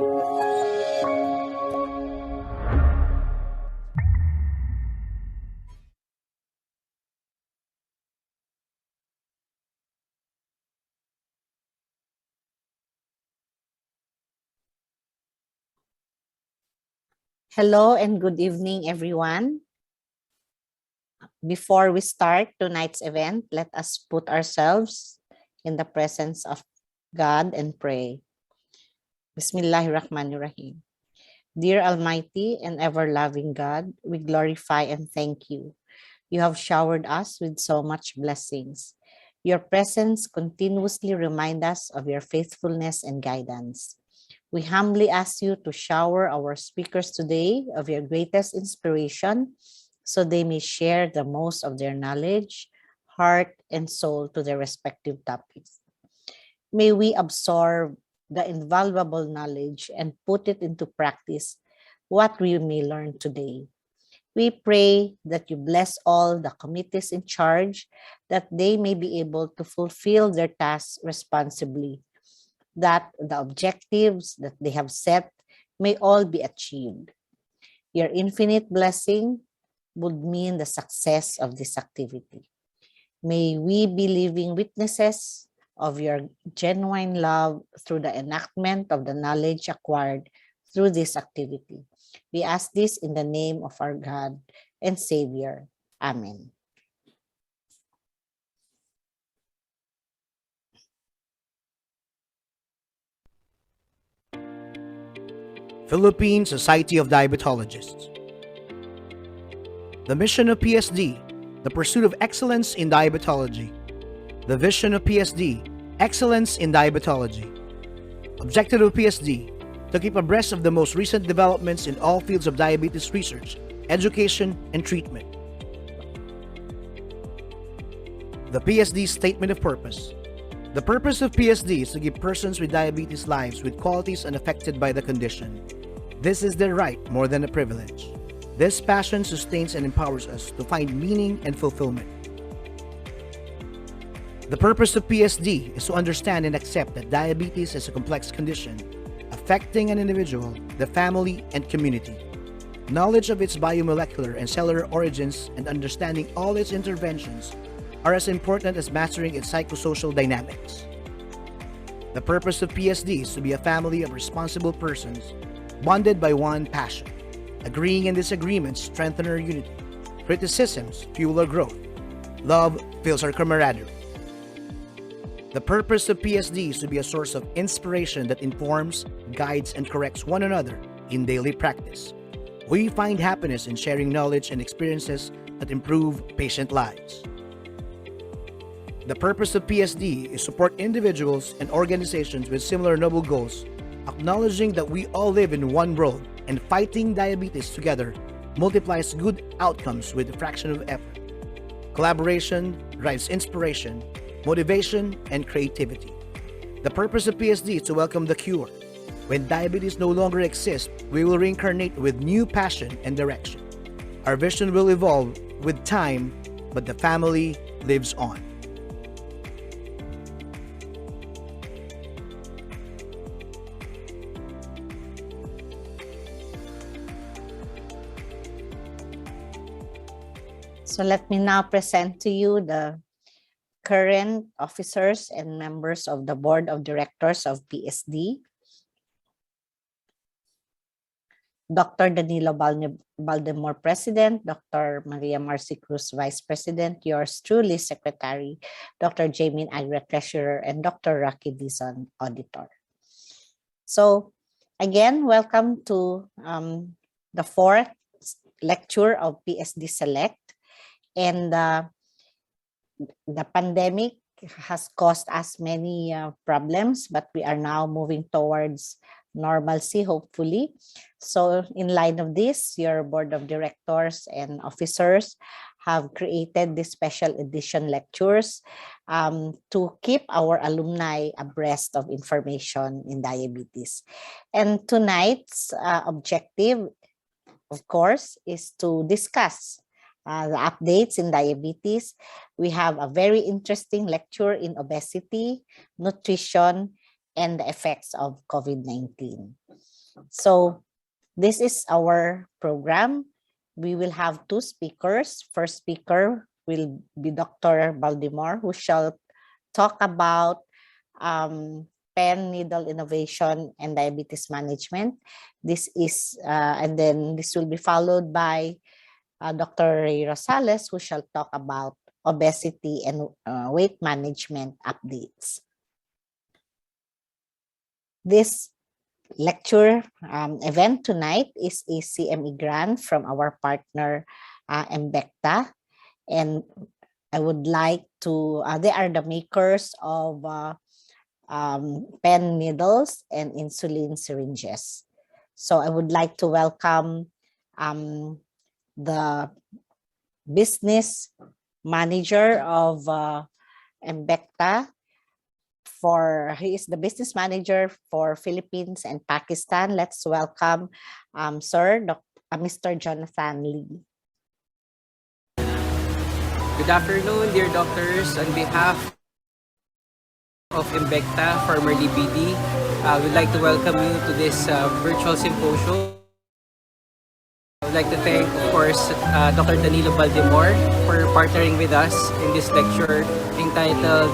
Hello and good evening, everyone. Before we start tonight's event, let us put ourselves in the presence of God and pray. Bismillahirrahmanirrahim. Dear Almighty and ever-loving God, we glorify and thank you. You have showered us with so much blessings. Your presence continuously reminds us of your faithfulness and guidance. We humbly ask you to shower our speakers today of your greatest inspiration so they may share the most of their knowledge, heart, and soul to their respective topics. May we absorb the invaluable knowledge and put it into practice what we may learn today. We pray that you bless all the committees in charge, that they may be able to fulfill their tasks responsibly, that the objectives that they have set may all be achieved. Your infinite blessing would mean the success of this activity. May we be living witnesses of your genuine love through the enactment of the knowledge acquired through this activity. We ask this in the name of our God and Savior. Amen. Philippine Society of Diabetologists. The mission of PSD, the pursuit of excellence in diabetology. The vision of PSD, excellence in diabetology. Objective of PSD, to keep abreast of the most recent developments in all fields of diabetes research, education, and treatment. The PSD Statement of Purpose. The purpose of PSD is to give persons with diabetes lives with qualities unaffected by the condition. This is their right more than a privilege. This passion sustains and empowers us to find meaning and fulfillment. The purpose of PSD is to understand and accept that diabetes is a complex condition affecting an individual, the family, and community. Knowledge of its biomolecular and cellular origins and understanding all its interventions are as important as mastering its psychosocial dynamics. The purpose of PSD is to be a family of responsible persons bonded by one passion. Agreeing and disagreements strengthen our unity. Criticisms fuel our growth. Love fills our camaraderie. The purpose of PSD is to be a source of inspiration that informs, guides, and corrects one another in daily practice. We find happiness in sharing knowledge and experiences that improve patient lives. The purpose of PSD is to support individuals and organizations with similar noble goals, acknowledging that we all live in one world and fighting diabetes together multiplies good outcomes with a fraction of effort. Collaboration drives inspiration, motivation, and creativity. The purpose of PSD is to welcome the cure. When diabetes no longer exists, we will reincarnate with new passion and direction. Our vision will evolve with time, but the family lives on. So let me now present to you the current officers and members of the Board of Directors of PSD. Dr. Danilo Baldemore, President, Dr. Maria Marcy Cruz, Vice President, yours truly, Secretary, Dr. Jamin Agra, Treasurer, and Dr. Rocky Dizon, Auditor. So again, welcome to the fourth lecture of PSD Select. And the pandemic has caused us many problems, but we are now moving towards normalcy, hopefully. So in light of this, your board of directors and officers have created this special edition lectures to keep our alumni abreast of information in diabetes. And tonight's objective, of course, is to discuss the updates in diabetes. We have a very interesting lecture in obesity, nutrition, and the effects of COVID-19. So this is our program. We will have two speakers. First speaker will be Dr. Baltimore, who shall talk about pen needle innovation and diabetes management. This is, and then this will be followed by Dr. Ray Rosales, who shall talk about obesity and weight management updates. This lecture event tonight is a CME grant from our partner Embecta, and I would like to, they are the makers of pen needles and insulin syringes. So I would like to welcome the business manager of Embecta. He is the business manager for Philippines and Pakistan. Let's welcome Mr. Jonathan Lee. Good afternoon, dear doctors. On behalf of Embecta, formerly BD, we'd like to welcome you to this virtual symposium. I would like to thank, of course, Dr. Danilo Baltimore for partnering with us in this lecture entitled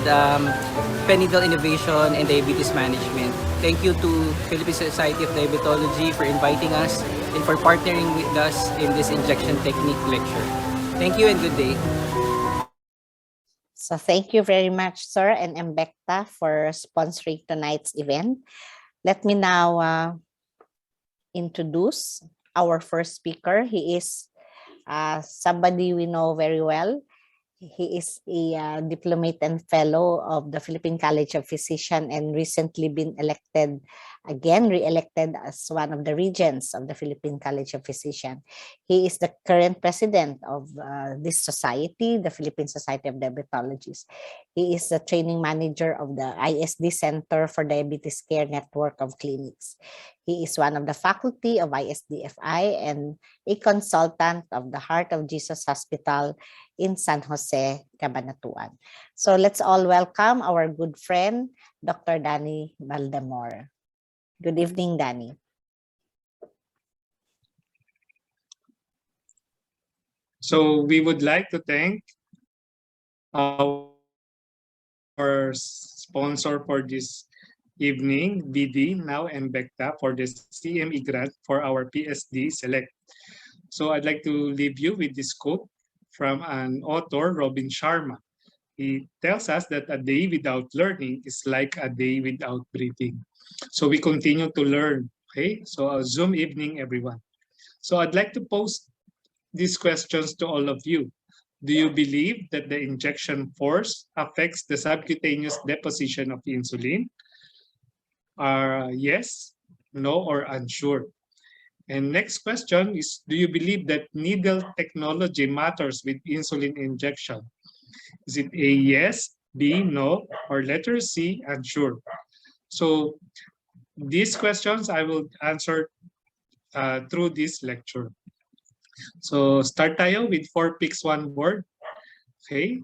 Pen Needle Innovation and Diabetes Management. Thank you to Philippine Society of Diabetology for inviting us and for partnering with us in this injection technique lecture. Thank you and good day. So thank you very much, sir, and Embecta for sponsoring tonight's event. Let me now introduce our first speaker. He is somebody we know very well. He is a diplomate and fellow of the Philippine College of Physicians and recently been re-elected as one of the regents of the Philippine College of Physicians. He is the current president of this society, the Philippine Society of Diabetologists. He is the training manager of the ISD Center for Diabetes Care Network of Clinics. He is one of the faculty of ISDFI and a consultant of the Heart of Jesus Hospital in San Jose, Cabanatuan. So let's all welcome our good friend, Dr. Danny Baltimore. Good evening, Danny. So we would like to thank our sponsor for this evening, BD, now Embecta, for the CME grant for our PSD Select. So I'd like to leave you with this quote from an author, Robin Sharma. He tells us that a day without learning is like a day without breathing. So we continue to learn, okay? So a Zoom evening, everyone. So I'd like to pose these questions to all of you. Do you believe that the injection force affects the subcutaneous deposition of insulin? Yes, no, or unsure. And next question is, do you believe that needle technology matters with insulin injection? Is it A, yes, B, no, or letter C, unsure? So these questions I will answer through this lecture. So start tayo with 4 picks 1 word. Okay.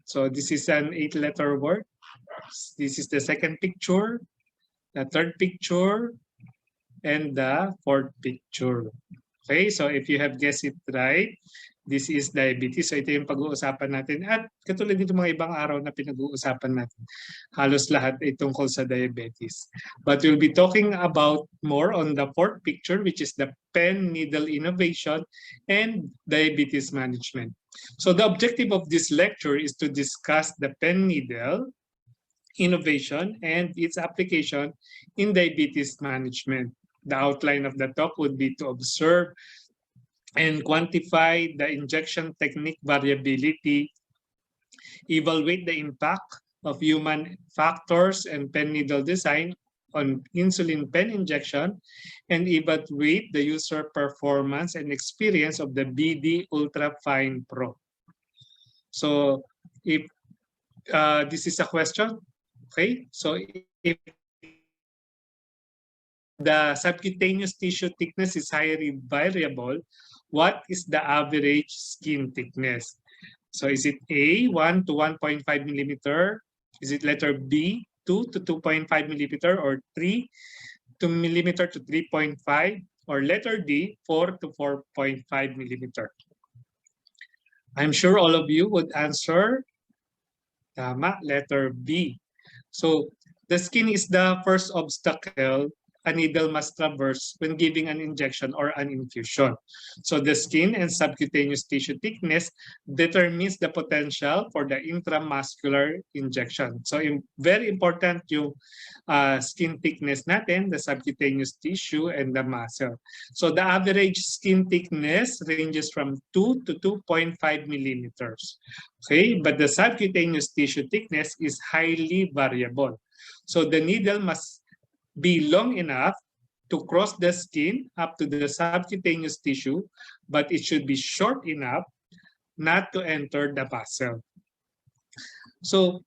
So this is an 8-letter word. This is the second picture, the third picture, and the fourth picture. Okay, so if you have guessed it right, this is diabetes. So ito yung pag-uusapan natin. At katulad dito mga ibang araw na pinag-uusapan natin, halos lahat ay tungkol sa diabetes. But we'll be talking about more on the fourth picture, which is the pen needle innovation and diabetes management. So the objective of this lecture is to discuss the pen needle innovation and its application in diabetes management. The outline of the talk would be to observe and quantify the injection technique variability, evaluate the impact of human factors and pen needle design on insulin pen injection, and evaluate the user performance and experience of the BD Ultra Fine Pro. So if this is a question, okay, so if the subcutaneous tissue thickness is highly variable, what is the average skin thickness? So is it A, 1 to 1.5 millimeter? Is it letter B, 2 to 2.5 millimeter, or 3 2 millimeter to 3.5, or letter D, 4 to 4.5 millimeter. I'm sure all of you would answer tama, letter B. So the skin is the first obstacle a needle must traverse when giving an injection or an infusion. So the skin and subcutaneous tissue thickness determines the potential for the intramuscular injection. So very important yung skin thickness natin, the subcutaneous tissue and the muscle. So the average skin thickness ranges from 2 to 2.5 millimeters. Okay, but the subcutaneous tissue thickness is highly variable. So the needle must be long enough to cross the skin up to the subcutaneous tissue, but it should be short enough not to enter the muscle. So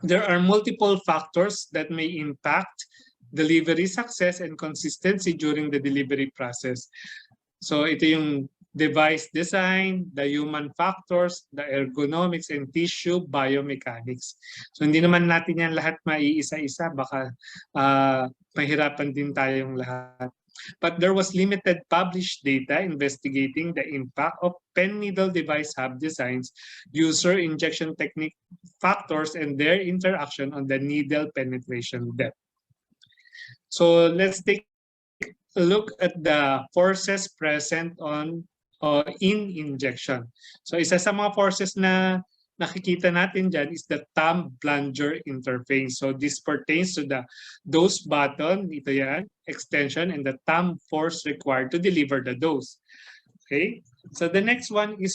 there are multiple factors that may impact delivery success and consistency during the delivery process. So ito yung device design, the human factors, the ergonomics, and tissue biomechanics. So hindi naman natin yan lahat maiisa-isa, baka mahirapan din tayong lahat. But there was limited published data investigating the impact of pen needle device hub designs, user injection technique factors, and their interaction on the needle penetration depth. So let's take a look at the forces present in injection. So isa sa mga forces na nakikita natin dyan is the thumb plunger interface. So this pertains to the dose button, ito yan, extension, and the thumb force required to deliver the dose. Okay? So the next one is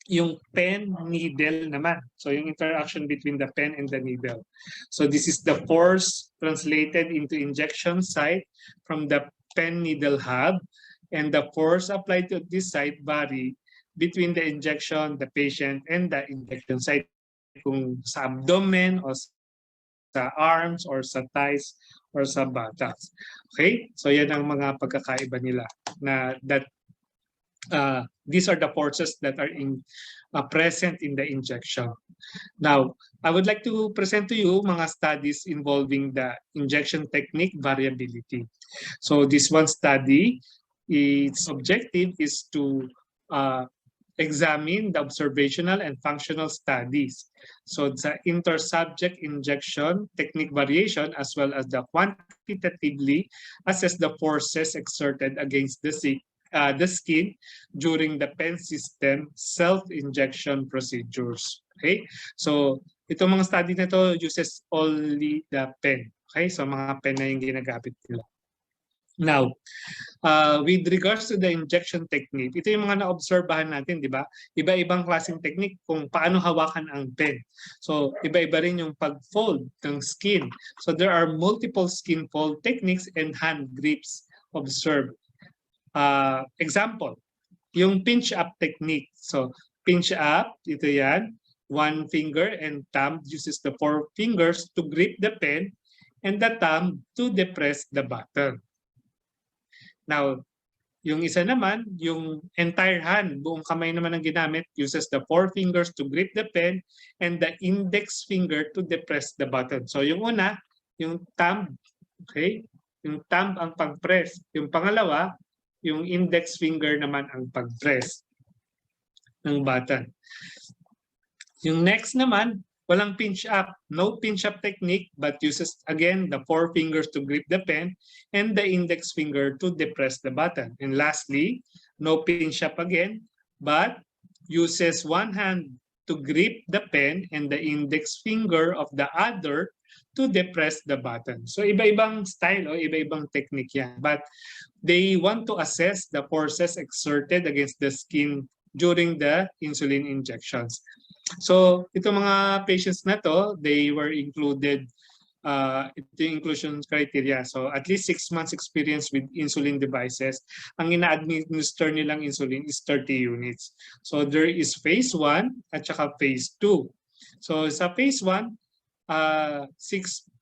yung pen needle naman. So yung interaction between the pen and the needle. So this is the force translated into injection site from the pen needle hub, and the force applied to this site vary between the injection, the patient, and the injection site. Kung sa abdomen o sa arms or sa thighs or sa buttocks. Okay? So yan ang mga pagkakaiba nila na these are the forces that are present in the injection. Now, I would like to present to you mga studies involving the injection technique variability. So this one study, its objective is to examine the observational and functional studies. So the inter-subject injection technique variation, as well as the quantitatively assess the forces exerted against the skin during the pen system self-injection procedures. Okay? So itong mga study na to uses only the pen. Okay? So mga pen na yung ginagamit nila. Now, with regards to the injection technique, ito yung mga na-obserbahan natin, di ba? Iba-ibang klaseng technique kung paano hawakan ang pen. So, iba-iba rin yung pag-fold ng skin. So, there are multiple skin fold techniques and hand grips observed. Example, yung pinch up technique. So, pinch up, ito yan. One finger and thumb uses the four fingers to grip the pen and the thumb to depress the button. Now, yung isa naman, yung entire hand, buong kamay naman ang ginamit, uses the four fingers to grip the pen and the index finger to depress the button. So yung una, yung thumb, okay? Yung thumb ang pag-press. Yung pangalawa, yung index finger naman ang pag-press ng button. Yung next naman, walang pinch up. No pinch up technique, but uses again the four fingers to grip the pen and the index finger to depress the button. And lastly, no pinch up again, but uses one hand to grip the pen and the index finger of the other to depress the button. So iba-ibang style o iba-ibang technique yan. But they want to assess the forces exerted against the skin during the insulin injections. So itong mga patients na to, they were included, ito yung inclusion criteria. So at least 6 months experience with insulin devices. Ang ina-administer nilang insulin is 30 units. So there is phase 1 at saka phase 2. So sa phase 1, 6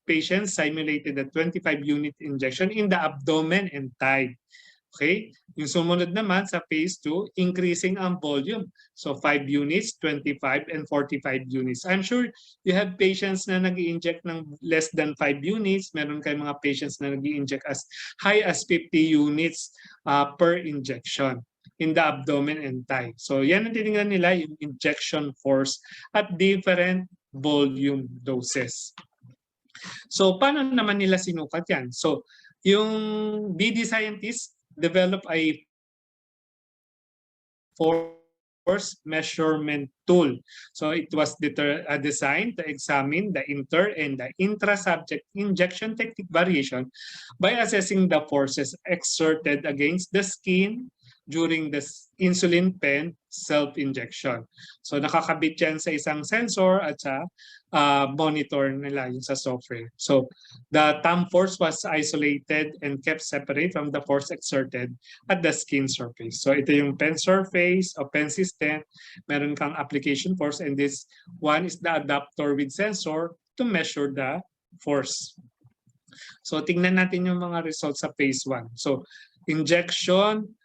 patients simulated a 25 unit injection in the abdomen and thigh. Okay? Yung sumunod naman sa phase 2, increasing ang volume. So 5 units, 25, and 45 units. I'm sure you have patients na nag-i-inject ng less than 5 units. Meron kayong mga patients na nag-i-inject as high as 50 units per injection in the abdomen and thigh. So yan ang titingnan nila, yung injection force at different volume doses. So paano naman nila sinukat yan? So yung BD scientists develop a force measurement tool. So it was designed to examine the inter and the intra-subject injection technique variation by assessing the forces exerted against the skin during the insulin pen self-injection. So nakakabit yan sa isang sensor at sa monitor nila yung sa software. So the thumb force was isolated and kept separate from the force exerted at the skin surface. So ito yung pen surface o pen system. Meron kang application force, and this one is the adapter with sensor to measure the force. So tingnan natin yung mga results sa phase 1. So injection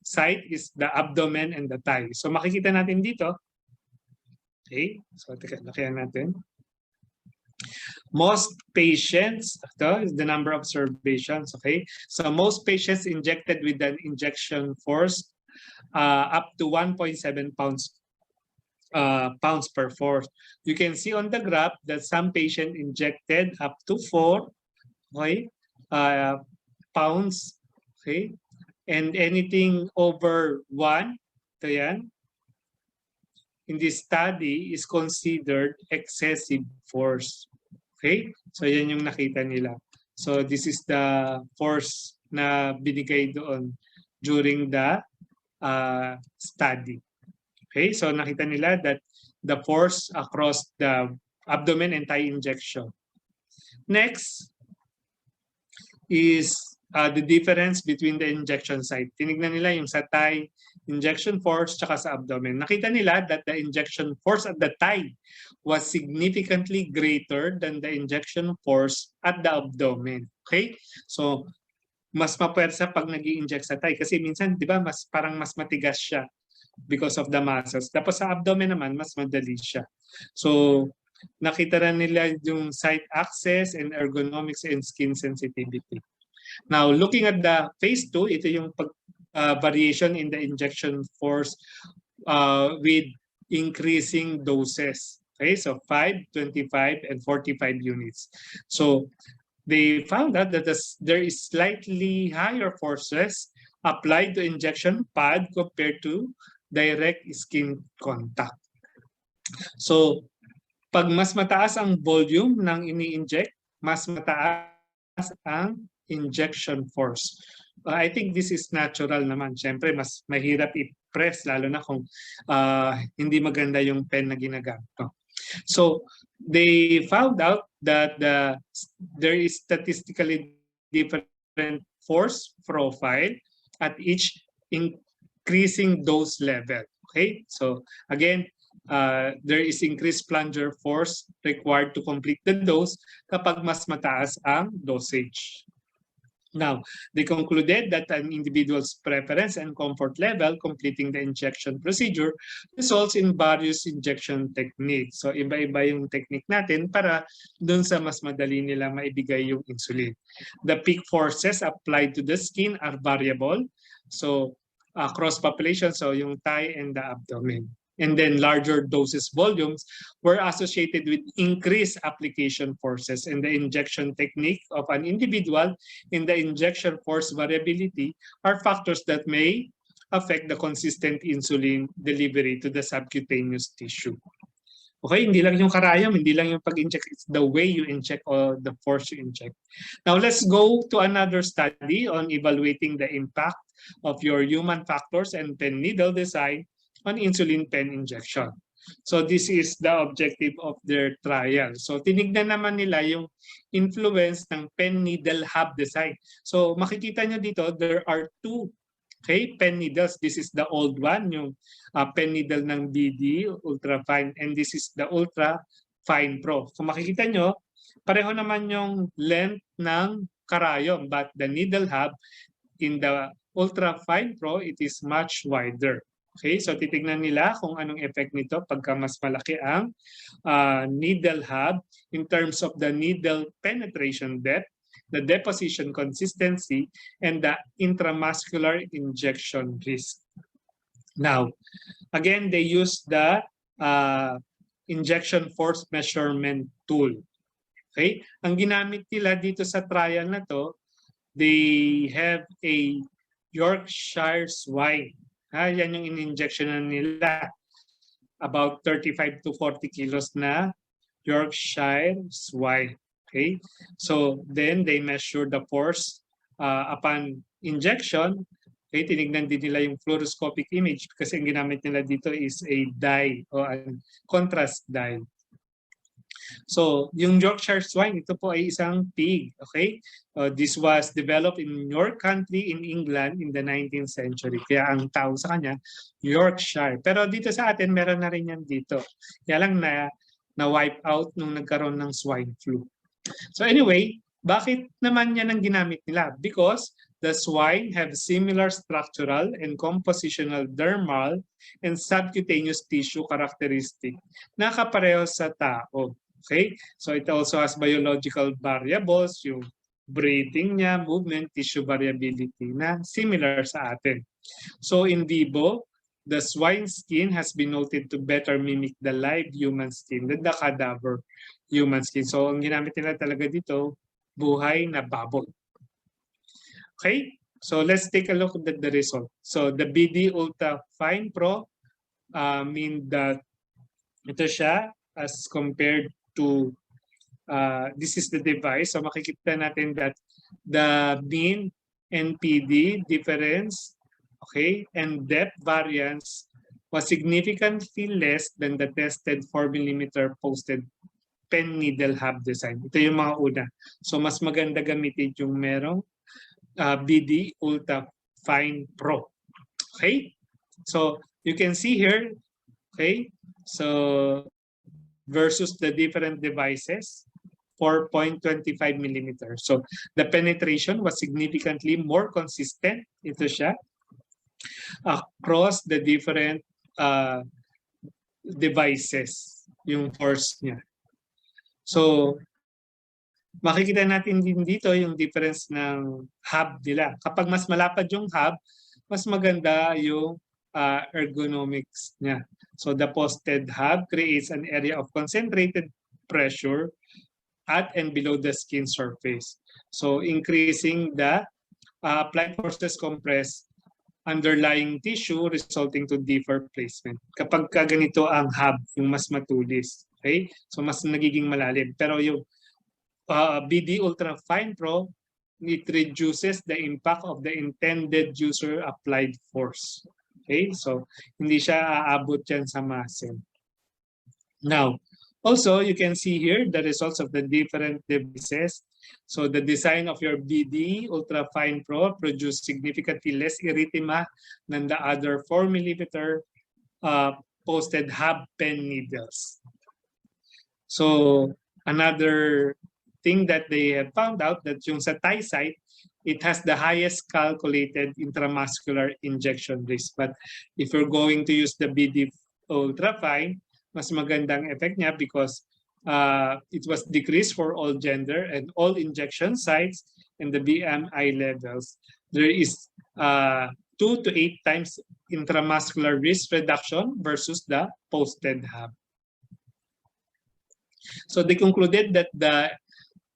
site is the abdomen and the thigh. So makikita natin dito. Okay, so lakihan natin. Most patients, ito is the number of observations, okay? So most patients injected with an injection force up to 1.7 pounds per force. You can see on the graph that some patient injected up to 4, okay, pounds, okay? And anything over 1, ito yan, in this study is considered excessive force. Okay? So yan yung nakita nila. So this is the force na binigay doon during the study. Okay? So nakita nila that the force across the abdomen and thigh injection. Next is the difference between the injection site. Tinignan nila yung sa thigh injection force tsaka sa abdomen. Nakita nila that the injection force at the thigh was significantly greater than the injection force at the abdomen. Okay? So mas mapuwersa pag nag-i-inject sa thigh kasi minsan 'di ba parang mas matigas siya because of the muscles. Tapos sa abdomen naman mas madali siya. So nakita rin nila yung site access and ergonomics and skin sensitivity. Now, looking at the phase 2, ito yung variation in the injection force with increasing doses. Okay, so 5, 25, and 45 units. So they found out that there is slightly higher forces applied to injection pad compared to direct skin contact. So pag mas mataas ang volume ng ini-inject, mas mataas ang injection force. I think this is natural naman. Siyempre, mas mahirap i-press lalo na kung hindi maganda yung pen na ginagamit. So, they found out that there is statistically different force profile at each increasing dose level. Okay? So, again, there is increased plunger force required to complete the dose kapag mas mataas ang dosage. Now, they concluded that an individual's preference and comfort level completing the injection procedure results in various injection techniques. So, iba-iba yung technique natin para dun sa mas madali nila maibigay yung insulin. The peak forces applied to the skin are variable. So, across population, so yung thigh and the abdomen. And then larger doses volumes were associated with increased application forces, and the injection technique of an individual in the injection force variability are factors that may affect the consistent insulin delivery to the subcutaneous tissue. Okay, hindi lang yung karayom, hindi lang yung pag-inject, it's the way you inject or the force you inject. Now let's go to another study on evaluating the impact of your human factors and pen needle design on insulin pen injection. So this is the objective of their trial. So tinignan naman nila yung influence ng pen needle hub design. So makikita nyo dito, there are two pen needles. This is the old one, yung pen needle ng BD, Ultra Fine, and this is the Ultra Fine Pro. So makikita nyo, pareho naman yung length ng karayom, but the needle hub in the Ultra Fine Pro, it is much wider. Okay, so titignan nila kung anong effect nito pagka mas malaki ang needle hub in terms of the needle penetration depth, the deposition consistency, and the intramuscular injection risk. Now, again, they use the injection force measurement tool. Okay? Ang ginamit nila dito sa trial na to, they have a Yorkshire swine. Yan yung in-injection nila. About 35 to 40 kilos na Yorkshire swine. Okay? So then they measure the force upon injection. Okay, tinignan din nila yung fluoroscopic image kasi ang ginamit nila dito is a dye o a contrast dye. So, yung Yorkshire swine, ito po ay isang pig. Okay? This was developed in your country in England in the 19th century. Kaya ang tawag sa kanya, Yorkshire. Pero dito sa atin, meron na rin yan dito. Kaya lang na-wipe out nung nagkaroon ng swine flu. So anyway, bakit naman yan ang ginamit nila? Because the swine have similar structural and compositional dermal and subcutaneous tissue characteristic na kapareho sa tao. Okay? So it also has biological variables, yung breathing niya, movement, tissue variability na similar sa atin. So in vivo, the swine skin has been noted to better mimic the live human skin than the cadaver human skin. So ang ginamit nila talaga dito, buhay na baboy. Okay, so let's take a look at the result. So the BD Ultra Fine Pro mean that ito siya as compared to this is the device. So makikita natin that the mean NPD difference, okay, and depth variance was significantly less than the tested 4 mm posted pen needle hub design. Ito yung mga una. So mas maganda gamitin yung merong BD Ultra Fine Pro. Okay? So you can see here, okay? So versus the different devices, 4.25 millimeters. So the penetration was significantly more consistent. Ito siya. Across the different devices, yung force niya. So makikita natin din dito yung difference ng hub nila. Kapag mas malapad yung hub, mas maganda yung ergonomics niya. So the posted hub creates an area of concentrated pressure at and below the skin surface. So increasing the applied forces compress underlying tissue resulting to deeper placement. Kapag ganito ang hub, yung mas matulis. Okay? So mas nagiging malalim. Pero yung BD Ultra Fine Pro, it reduces the impact of the intended user applied force. Okay, so hindi siya aabot yan sa muscle. Now, also you can see here the results of the different devices. So the design of your BD Ultra Fine Pro produced significantly less erythema than the other 4 mm posted hub pen needles. So another thing that they have found out that yung sa Thai site, it has the highest calculated intramuscular injection risk. But if you're going to use the BD Ultra Fine, mas magandang effect niya because it was decreased for all gender and all injection sites and the BMI levels. There is 2 to 8 times intramuscular risk reduction versus the posted hub. So they concluded that the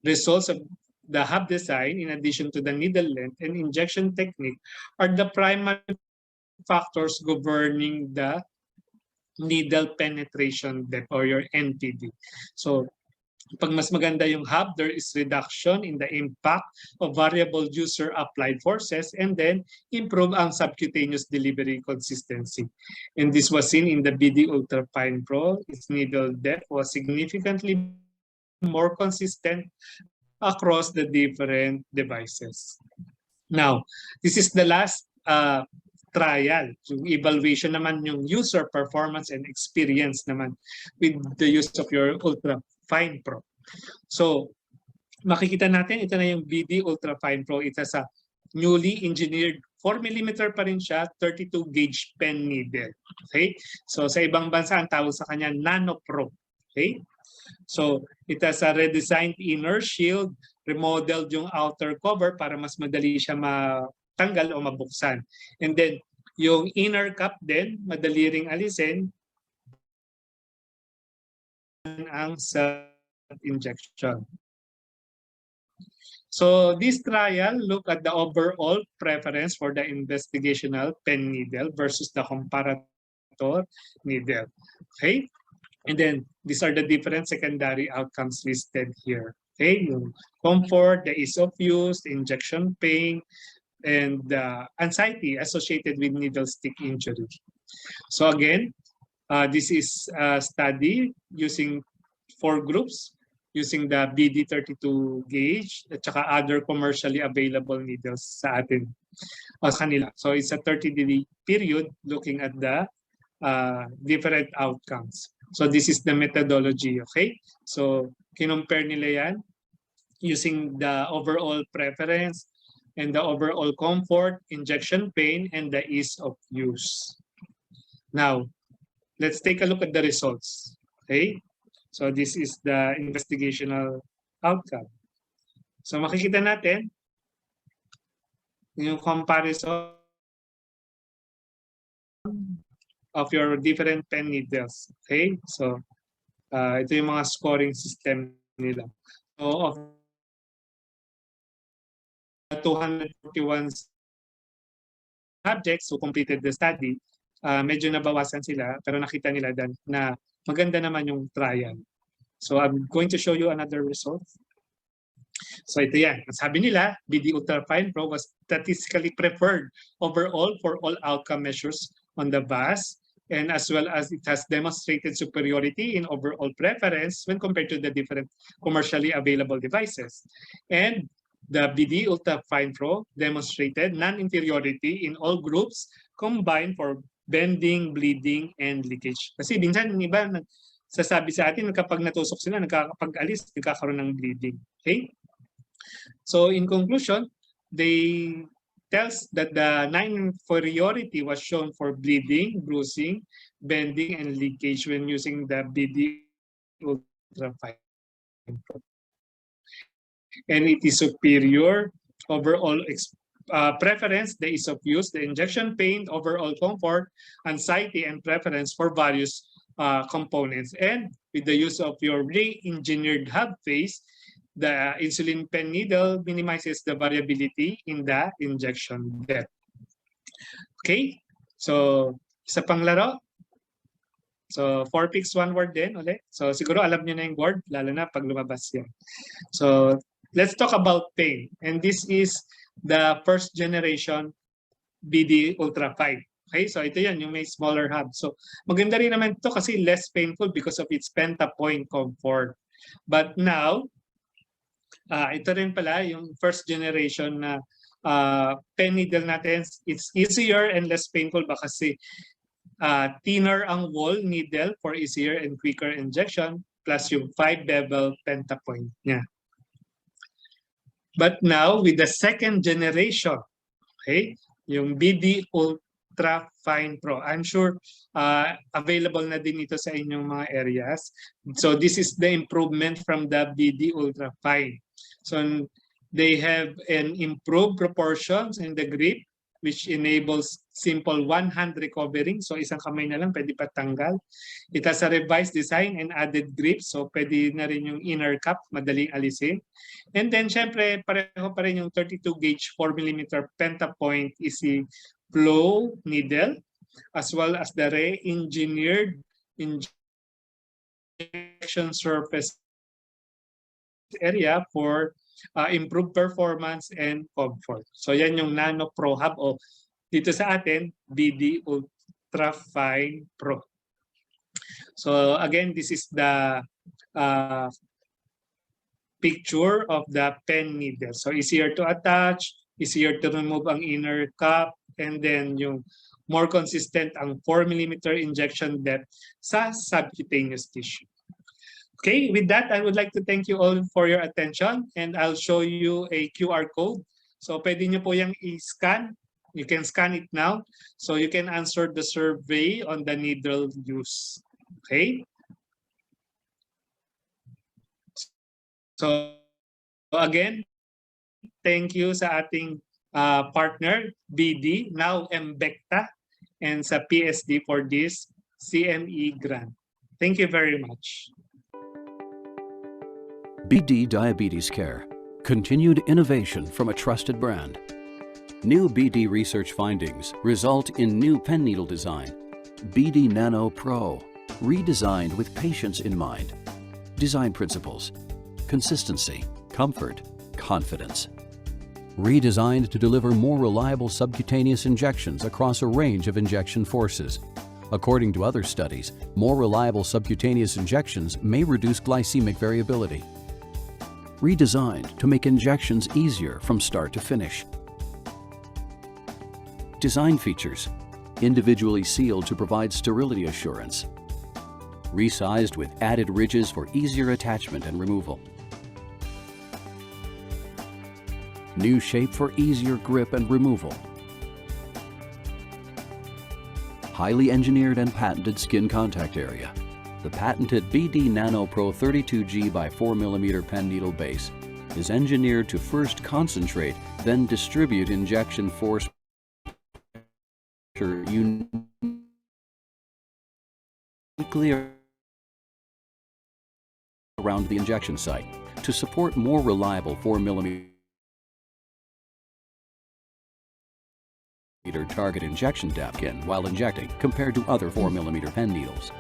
results of the hub design, in addition to the needle length and injection technique, are the primary factors governing the needle penetration depth or your NPD. So pag mas maganda yung hub, there is reduction in the impact of variable user applied forces and then improve ang subcutaneous delivery consistency. And this was seen in the BD Ultra Fine Pro. Its needle depth was significantly more consistent across the different devices. Now, this is the last trial. Yung evaluation naman yung user performance and experience naman with the use of your Ultra Fine Pro. So, makikita natin, ito na yung BD Ultra Fine Pro. It has a newly engineered 4mm pa rin siya, 32 gauge pen needle. Okay? So sa ibang bansa, ang tawag sa kanya NanoPro. Okay? So it has a redesigned inner shield, remodeled yung outer cover para mas madali siya matanggal o mabuksan. And then yung inner cap din, madali ring alisin ang self-injection. So this trial look at the overall preference for the investigational pen needle versus the comparator needle. Okay? And then these are the different secondary outcomes listed here. Okay? Yung comfort, the ease of use, injection pain, and anxiety associated with needle stick injury. So again, this is a study using 4 groups using the BD32 gauge at saka other commercially available needles sa atin sa kanila. So it's a 30-day period looking at the different outcomes. So this is the methodology, okay? So kinumpare nila yan using the overall preference and the overall comfort, injection pain, and the ease of use. Now, let's take a look at the results, okay? So this is the investigational outcome. So makikita natin yung comparison of your different pen needles. Okay? So ito yung mga scoring system nila. So of 241 subjects who completed the study, medyo nabawasan sila pero nakita nila na maganda naman yung trial. So I'm going to show you another result. So ito yan. Sabi nila, BD Ultrafine Pro was statistically preferred overall for all outcome measures on the VAS, and as well as it has demonstrated superiority in overall preference when compared to the different commercially available devices. And the BD Ultrafine Pro demonstrated non-inferiority in all groups combined for bending, bleeding, and leakage. Kasi minsan yung iba sasabi sa atin kapag natusok sila, nagkakapag-alis, nagkakaroon ng bleeding. Okay? So in conclusion, they tells that the non-inferiority was shown for bleeding, bruising, bending, and leakage when using the BD Ultrafine Pro. And it is superior overall preference, the ease of use, the injection pain, overall comfort, anxiety, and preference for various components. And with the use of your re-engineered hub face, the insulin pen needle minimizes the variability in the injection depth. Okay? So, isa pang laro. So, 4 picks, 1 word din ulit. So, siguro alam niyo na yung word, lalo na pag lumabas yan. So, let's talk about pain. And this is the first generation BD Ultrafine. Okay, so ito yan, yung may smaller hub. So maganda rin naman ito kasi less painful because of its pentapoint comfort. But now, ito rin pala yung first generation na pen needle natin. It's easier and less painful ba kasi thinner ang wall needle for easier and quicker injection plus yung 5-bevel pentapoint niya. But now, with the second generation, okay, yung BD Ultrafine Pro, I'm sure available na din ito sa inyong mga areas. So this is the improvement from the BD Ultrafine. So they have an improved proportions in the grip, which enables simple one-hand recovering. So isang kamay na lang, pwede patanggal. It has a revised design and added grip. So pwede na rin yung inner cap, madaling alisin. And then syempre, pareho pa rin yung 32 gauge 4mm pentapoint easy flow needle, as well as the re-engineered injection surface area for improved performance and comfort. So yan yung Nano Pro Hub o dito sa atin, BD Ultrafine Pro. So again, this is the picture of the pen needle. So easier to attach, easier to remove ang inner cap, and then yung more consistent ang 4mm injection depth sa subcutaneous tissue. Okay, with that, I would like to thank you all for your attention, and I'll show you a QR code So pwede nyo po yung i-scan. You can scan it now. So you can answer the survey on the needle use. Okay? So again, thank you sa ating partner, BD, now Mbecta, and sa PSD for this CME grant. Thank you very much. BD Diabetes Care. Continued innovation from a trusted brand. New BD research findings result in new pen needle design. BD Nano Pro. Redesigned with patients in mind. Design principles. Consistency, comfort, confidence. Redesigned to deliver more reliable subcutaneous injections across a range of injection forces. According to other studies, more reliable subcutaneous injections may reduce glycemic variability. Redesigned to make injections easier from start to finish. Design features: individually sealed to provide sterility assurance. Resized with added ridges for easier attachment and removal. New shape for easier grip and removal. Highly engineered and patented skin contact area. The patented BD Nano Pro 32G by 4mm pen needle base is engineered to first concentrate, then distribute injection force uniquely around the injection site to support more reliable 4mm target injection depth while injecting compared to other 4mm pen needles.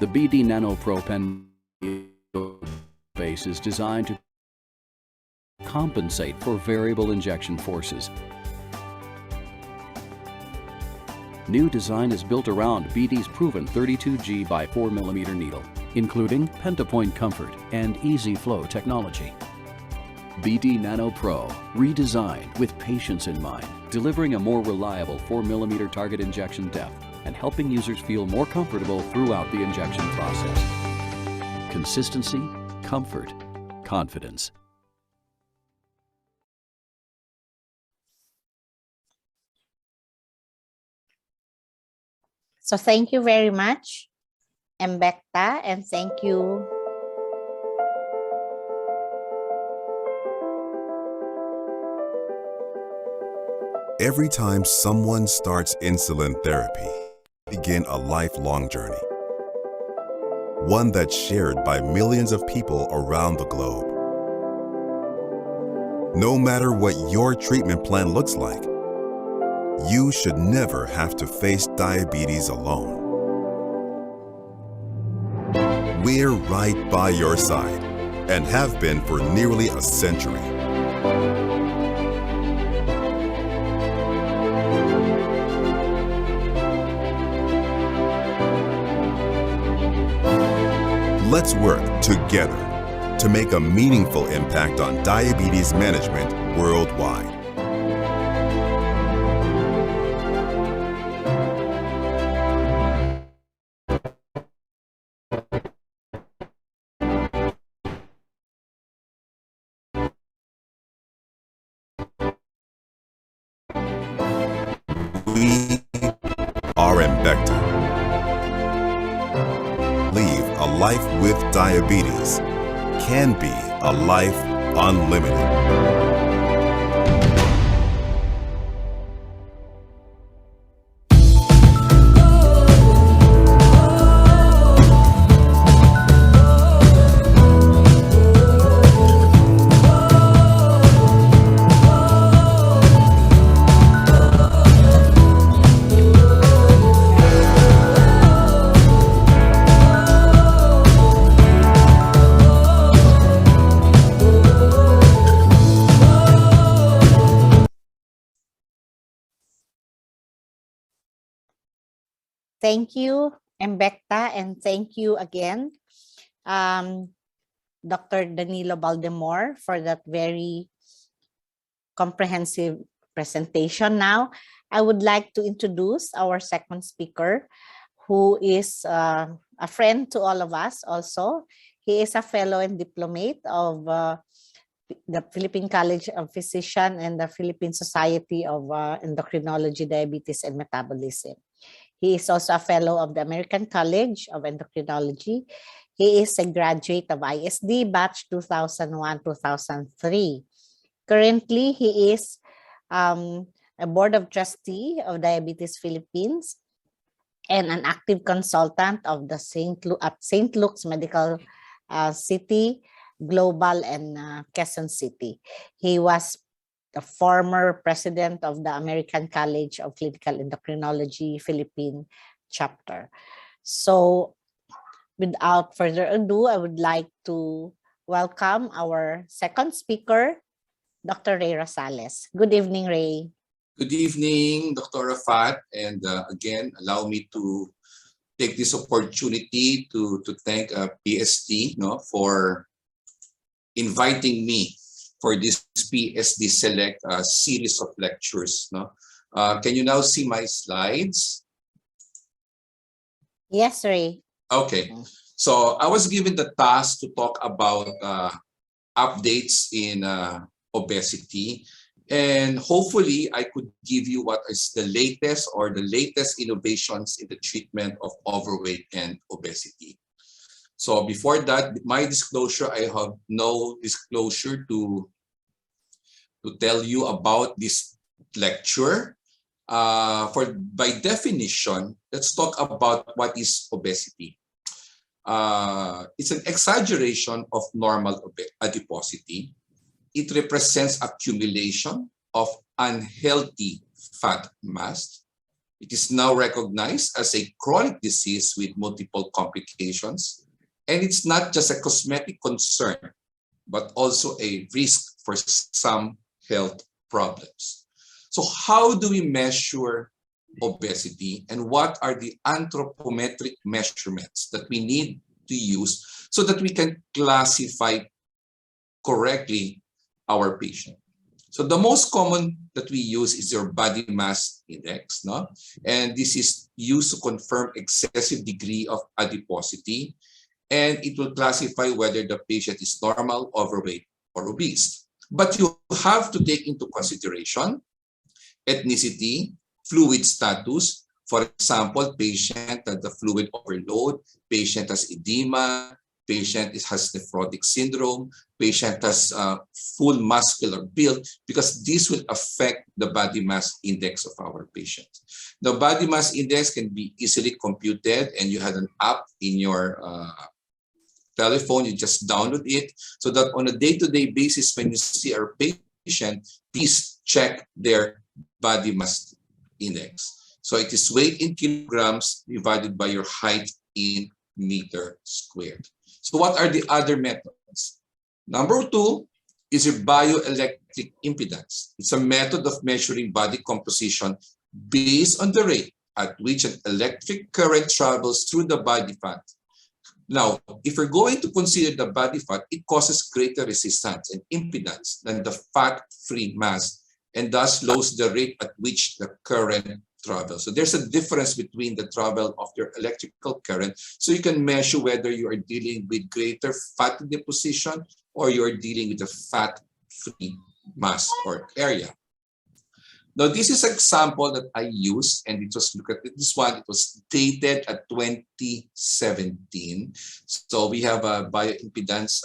The BD Nano Pro pen needle base is designed to compensate for variable injection forces. New design is built around BD's proven 32G by 4mm needle, including pentapoint comfort and easy flow technology. BD Nano Pro, redesigned with patients in mind, delivering a more reliable 4mm target injection depth and helping users feel more comfortable throughout the injection process. Consistency, comfort, confidence. So thank you very much, Mbecta, and thank you. Every time someone starts insulin therapy, begin a lifelong journey. One that's shared by millions of people around the globe. No matter what your treatment plan looks like, you should never have to face diabetes alone. We're right by your side and have been for nearly a century. Let's work together to make a meaningful impact on diabetes management worldwide. We are Mbecta. Live a life with diabetes can be a life unlimited. Thank you, Mbecta, and thank you again, Dr. Danilo Baldemore, for that very comprehensive presentation. Now, I would like to introduce our second speaker, who is a friend to all of us also. He is a fellow and diplomate of the Philippine College of Physicians and the Philippine Society of Endocrinology, Diabetes, and Metabolism. He is also a fellow of the American College of Endocrinology. He is a graduate of ISD batch 2001-2003. Currently, he is a board of trustee of Diabetes Philippines and an active consultant of the St. Luke's Medical City, Global, and Quezon City. He was the former president of the American College of Clinical Endocrinology Philippine chapter. So without further ado, I would like to welcome our second speaker, Dr. Ray Rosales. Good evening, Ray. Good evening, Dr. Rafat, and again, allow me to take this opportunity to thank PSD for inviting me for this PSD Select series of lectures. Can you now see my slides? Yes, Ray. Okay, so I was given the task to talk about updates in obesity. And hopefully, I could give you what is the latest innovations in the treatment of overweight and obesity. So before that, my disclosure, I have no disclosure to tell you about this lecture. By definition, let's talk about what is obesity. It's an exaggeration of normal adiposity. It represents accumulation of unhealthy fat mass. It is now recognized as a chronic disease with multiple complications. And it's not just a cosmetic concern, but also a risk for some health problems. So how do we measure obesity, and what are the anthropometric measurements that we need to use so that we can classify correctly our patient? So the most common that we use is your body mass index, and this is used to confirm excessive degree of adiposity, and it will classify whether the patient is normal, overweight, or obese. But you have to take into consideration ethnicity, fluid status. For example, patient has the fluid overload, patient has edema, patient has nephrotic syndrome, patient has full muscular build, because this will affect the body mass index of our patient. The body mass index can be easily computed, and you have an app in your telephone, you just download it, so that on a day-to-day basis, when you see our patient, please check their body mass index. So it is weight in kilograms divided by your height in meter squared. So what are the other methods? Number 2 is your bioelectric impedance. It's a method of measuring body composition based on the rate at which an electric current travels through the body fat. Now, if we're going to consider the body fat, it causes greater resistance and impedance than the fat-free mass, and thus slows the rate at which the current travels. So there's a difference between the travel of your electrical current, so you can measure whether you are dealing with greater fat deposition or you're dealing with a fat-free mass or area. Now, this is an example that I used, and it was, look at this one, it was dated at 2017. So we have a bioimpedance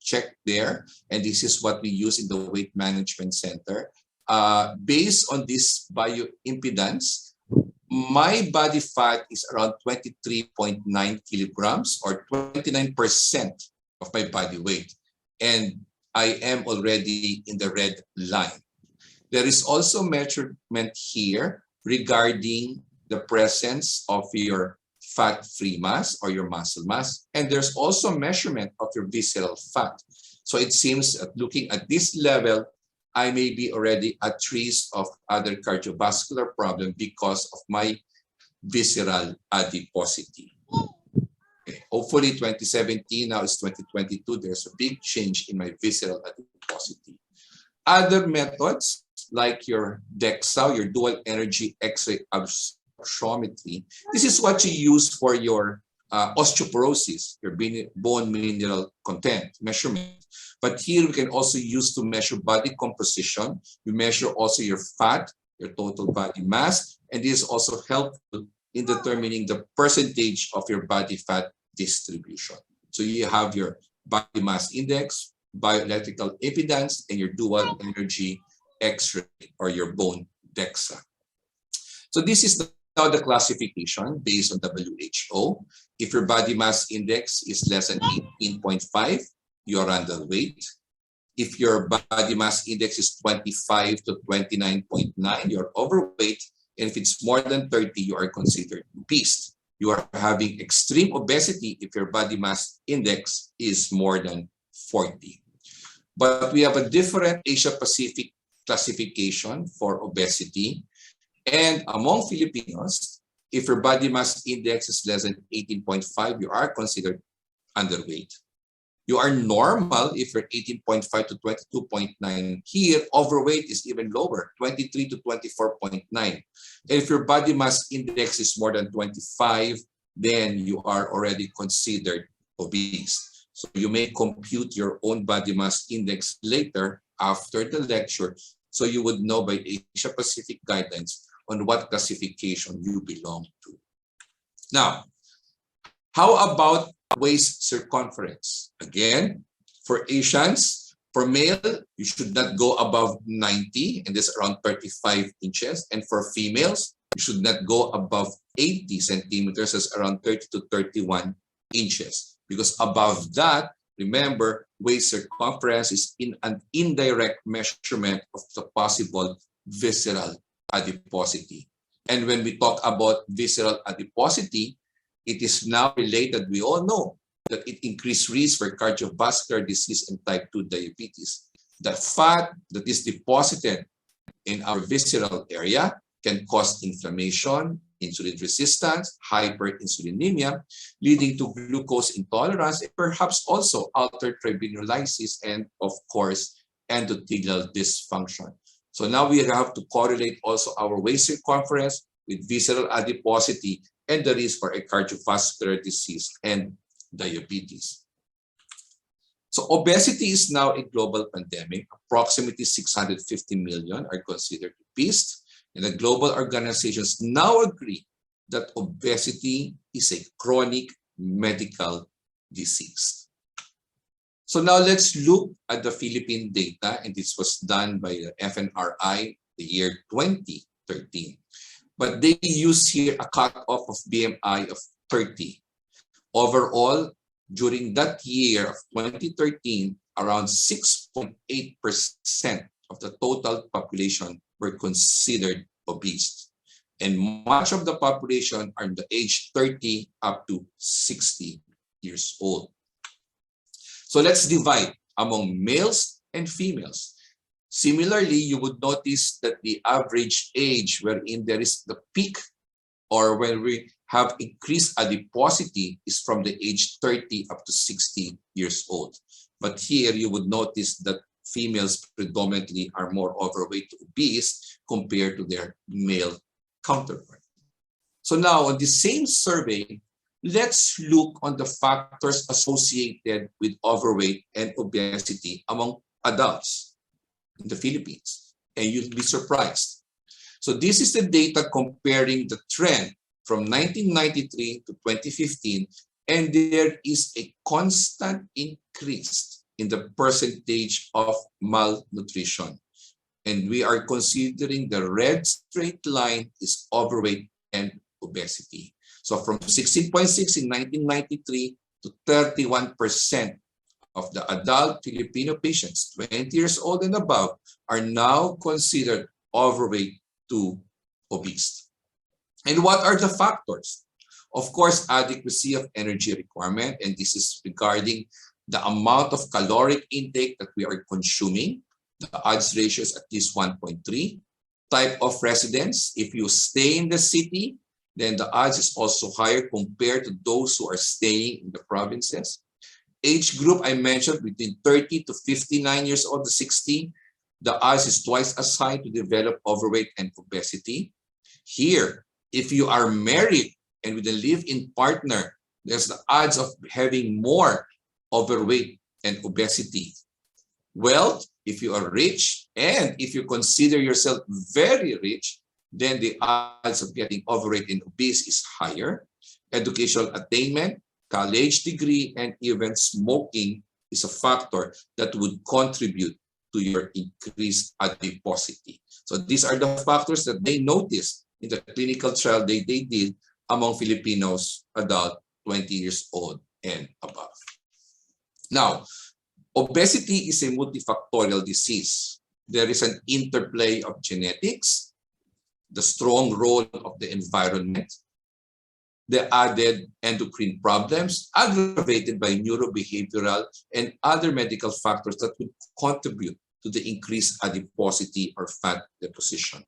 check there, and this is what we use in the Weight Management Center. Based on this bioimpedance, my body fat is around 23.9 kilograms, or 29% of my body weight. And I am already in the red line. There is also measurement here regarding the presence of your fat-free mass or your muscle mass. And there's also measurement of your visceral fat. So it seems that looking at this level, I may be already at risk of other cardiovascular problem because of my visceral adiposity. Okay. Hopefully 2017, now it's 2022, there's a big change in my visceral adiposity. Other methods like your DEXA, your dual energy X-ray absorptiometry, this is what you use for your osteoporosis, your bone mineral content measurement. But here we can also use to measure body composition. We measure also your fat, your total body mass, and this is also helpful in determining the percentage of your body fat distribution. So you have your body mass index, bioelectrical impedance, and your dual energy X-ray or your bone DEXA. So this is now the classification based on WHO. If your body mass index is less than 18.5, you're underweight. If your body mass index is 25 to 29.9, you're overweight. And if it's more than 30, you are considered obese. You are having extreme obesity if your body mass index is more than 40. But we have a different Asia-Pacific classification for obesity. And among Filipinos, if your body mass index is less than 18.5, you are considered underweight. You are normal if you're 18.5 to 22.9. Here, overweight is even lower, 23 to 24.9. And if your body mass index is more than 25, then you are already considered obese. So you may compute your own body mass index later after the lecture, so you would know by Asia Pacific guidelines on what classification you belong to. Now, how about waist circumference? Again, for Asians, for male, you should not go above 90, and this is around 35 inches. And for females, you should not go above 80 centimeters, that's around 30 to 31 inches. Because above that, remember, waist circumference is an indirect measurement of the possible visceral adiposity. And when we talk about visceral adiposity, it is now related, we all know, that it increased risk for cardiovascular disease and type 2 diabetes. The fat that is deposited in our visceral area can cause inflammation, insulin resistance, hyperinsulinemia, leading to glucose intolerance, and perhaps also altered triglycerides and, of course, endothelial dysfunction. So now we have to correlate also our waist circumference with visceral adiposity and the risk for a cardiovascular disease and diabetes. So obesity is now a global pandemic. Approximately 650 million are considered obese, and the global organizations now agree that obesity is a chronic medical disease. So now let's look at the Philippine data, and this was done by the FNRI the year 2013. But they use here a cutoff of BMI of 30. Overall, during that year of 2013, around 6.8% of the total population were considered obese. And much of the population are in the age 30 up to 60 years old. So let's divide among males and females. Similarly, you would notice that the average age wherein there is the peak or when we have increased adiposity is from the age 30 up to 60 years old. But here you would notice that females predominantly are more overweight to obese compared to their male counterpart. So now on the same survey, let's look on the factors associated with overweight and obesity among adults in the Philippines, and you'll be surprised. So this is the data comparing the trend from 1993 to 2015, and there is a constant increase in the percentage of malnutrition. And we are considering the red straight line is overweight and obesity. So from 16.6 in 1993 to 31% of the adult Filipino patients, 20 years old and above, are now considered overweight to obese. And what are the factors? Of course, adequacy of energy requirement, and this is regarding the amount of caloric intake that we are consuming. The odds ratio is at least 1.3. Type of residence, if you stay in the city, then the odds is also higher compared to those who are staying in the provinces. Age group, I mentioned, between 30 to 59 years old to 60, the odds is twice as high to develop overweight and obesity. Here, if you are married and with a live-in partner, There's the odds of having more overweight and obesity. Well, if you are rich and if you consider yourself very rich, then the odds of getting overweight and obese is higher. Educational attainment, college degree, and even smoking is a factor that would contribute to your increased adiposity. So these are the factors that they noticed in the clinical trial they did among Filipinos adult 20 years old and above. Now, obesity is a multifactorial disease. There is an interplay of genetics, the strong role of the environment, the added endocrine problems aggravated by neurobehavioral and other medical factors that would contribute to the increased adiposity or fat deposition.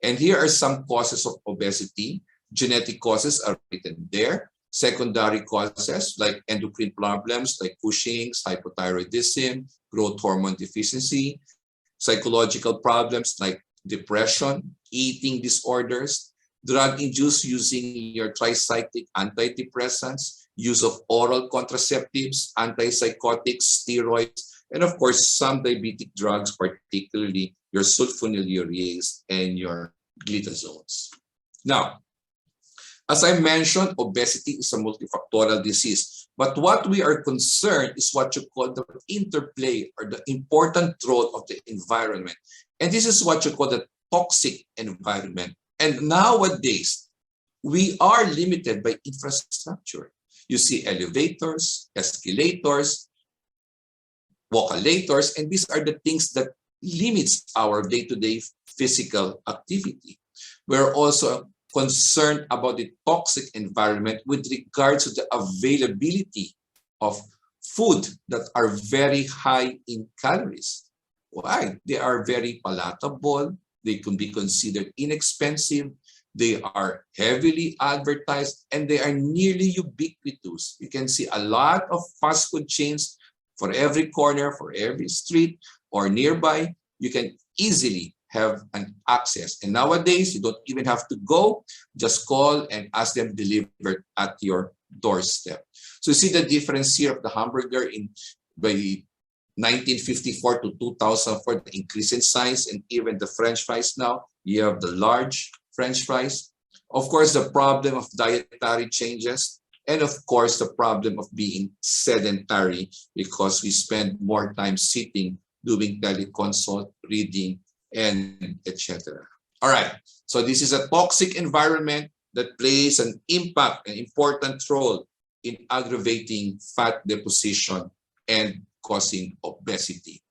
And here are some causes of obesity. Genetic causes are written there. Secondary causes like endocrine problems like Cushing's, hypothyroidism, growth hormone deficiency, psychological problems like depression, eating disorders, drug-induced using your tricyclic antidepressants, use of oral contraceptives, antipsychotics, steroids, and of course, some diabetic drugs, particularly your sulfonylureas and your glitazones. Now, as I mentioned, obesity is a multifactorial disease. But what we are concerned is what you call the interplay or the important role of the environment. And this is what you call the toxic environment. And nowadays, we are limited by infrastructure. You see elevators, escalators, walkalators, and these are the things that limits our day-to-day physical activity. We're also concerned about the toxic environment with regards to the availability of food that are very high in calories. Why? They are very palatable. They can be considered inexpensive. They are heavily advertised and they are nearly ubiquitous. You can see a lot of fast food chains for every corner, for every street or nearby. You can easily have an access. And nowadays, you don't even have to go, just call and ask them delivered at your doorstep. So you see the difference here of the hamburger by 1954 to 2004, the increase in size, and even the French fries now, you have the large French fries. Of course, the problem of dietary changes, and of course, the problem of being sedentary because we spend more time sitting, doing teleconsult, reading, and etc. All right, so this is a toxic environment that plays an impact, an important role in aggravating fat deposition and causing obesity.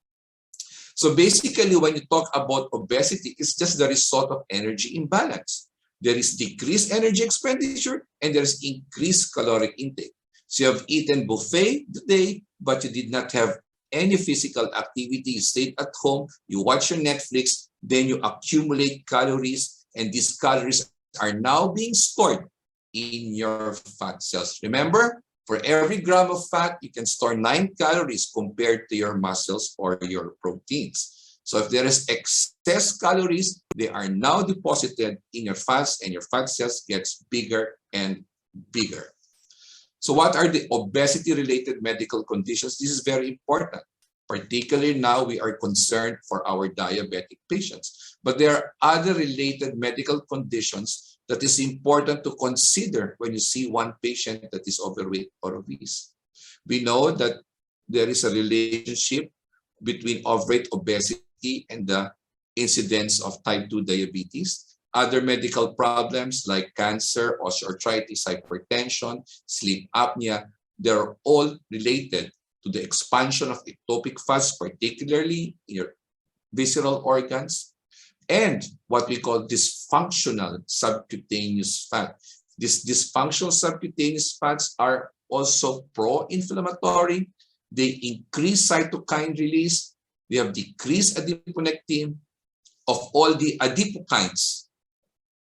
So basically, when you talk about obesity, it's just the result of energy imbalance. There is decreased energy expenditure and there is increased caloric intake. So you have eaten buffet today, but you did not have any physical activity. You stayed at home, you watch your Netflix, then you accumulate calories, and these calories are now being stored in your fat cells. Remember, for every gram of fat, you can store 9 calories compared to your muscles or your proteins. So if there is excess calories, they are now deposited in your fats and your fat cells gets bigger and bigger. So what are the obesity-related medical conditions? This is very important. Particularly now, we are concerned for our diabetic patients. But there are other related medical conditions that is important to consider when you see one patient that is overweight or obese. We know that there is a relationship between overweight, obesity, and the incidence of type 2 diabetes. Other medical problems like cancer, osteoarthritis, hypertension, sleep apnea, they're all related to the expansion of ectopic fats, particularly in your visceral organs, and what we call dysfunctional subcutaneous fat. These dysfunctional subcutaneous fats are also pro-inflammatory. They increase cytokine release. They have decreased adiponectin. Of all the adipokines,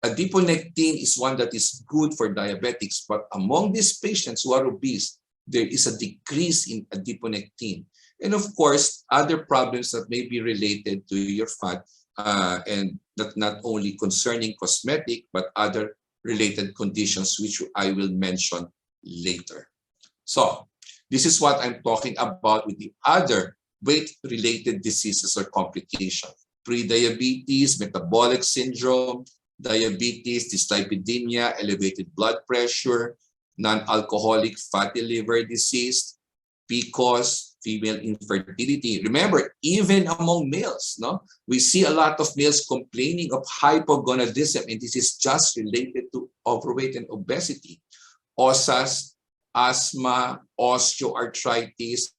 adiponectin is one that is good for diabetics, but among these patients who are obese, there is a decrease in adiponectin. And of course, other problems that may be related to your fat and that not only concerning cosmetic, but other related conditions, which I will mention later. So this is what I'm talking about with the other weight-related diseases or complications. Pre-diabetes, metabolic syndrome, diabetes, dyslipidemia, elevated blood pressure, non-alcoholic fatty liver disease, PCOS, female infertility. Remember, even among males, no, we see a lot of males complaining of hypogonadism, and this is just related to overweight and obesity. OSAS, asthma, osteoarthritis,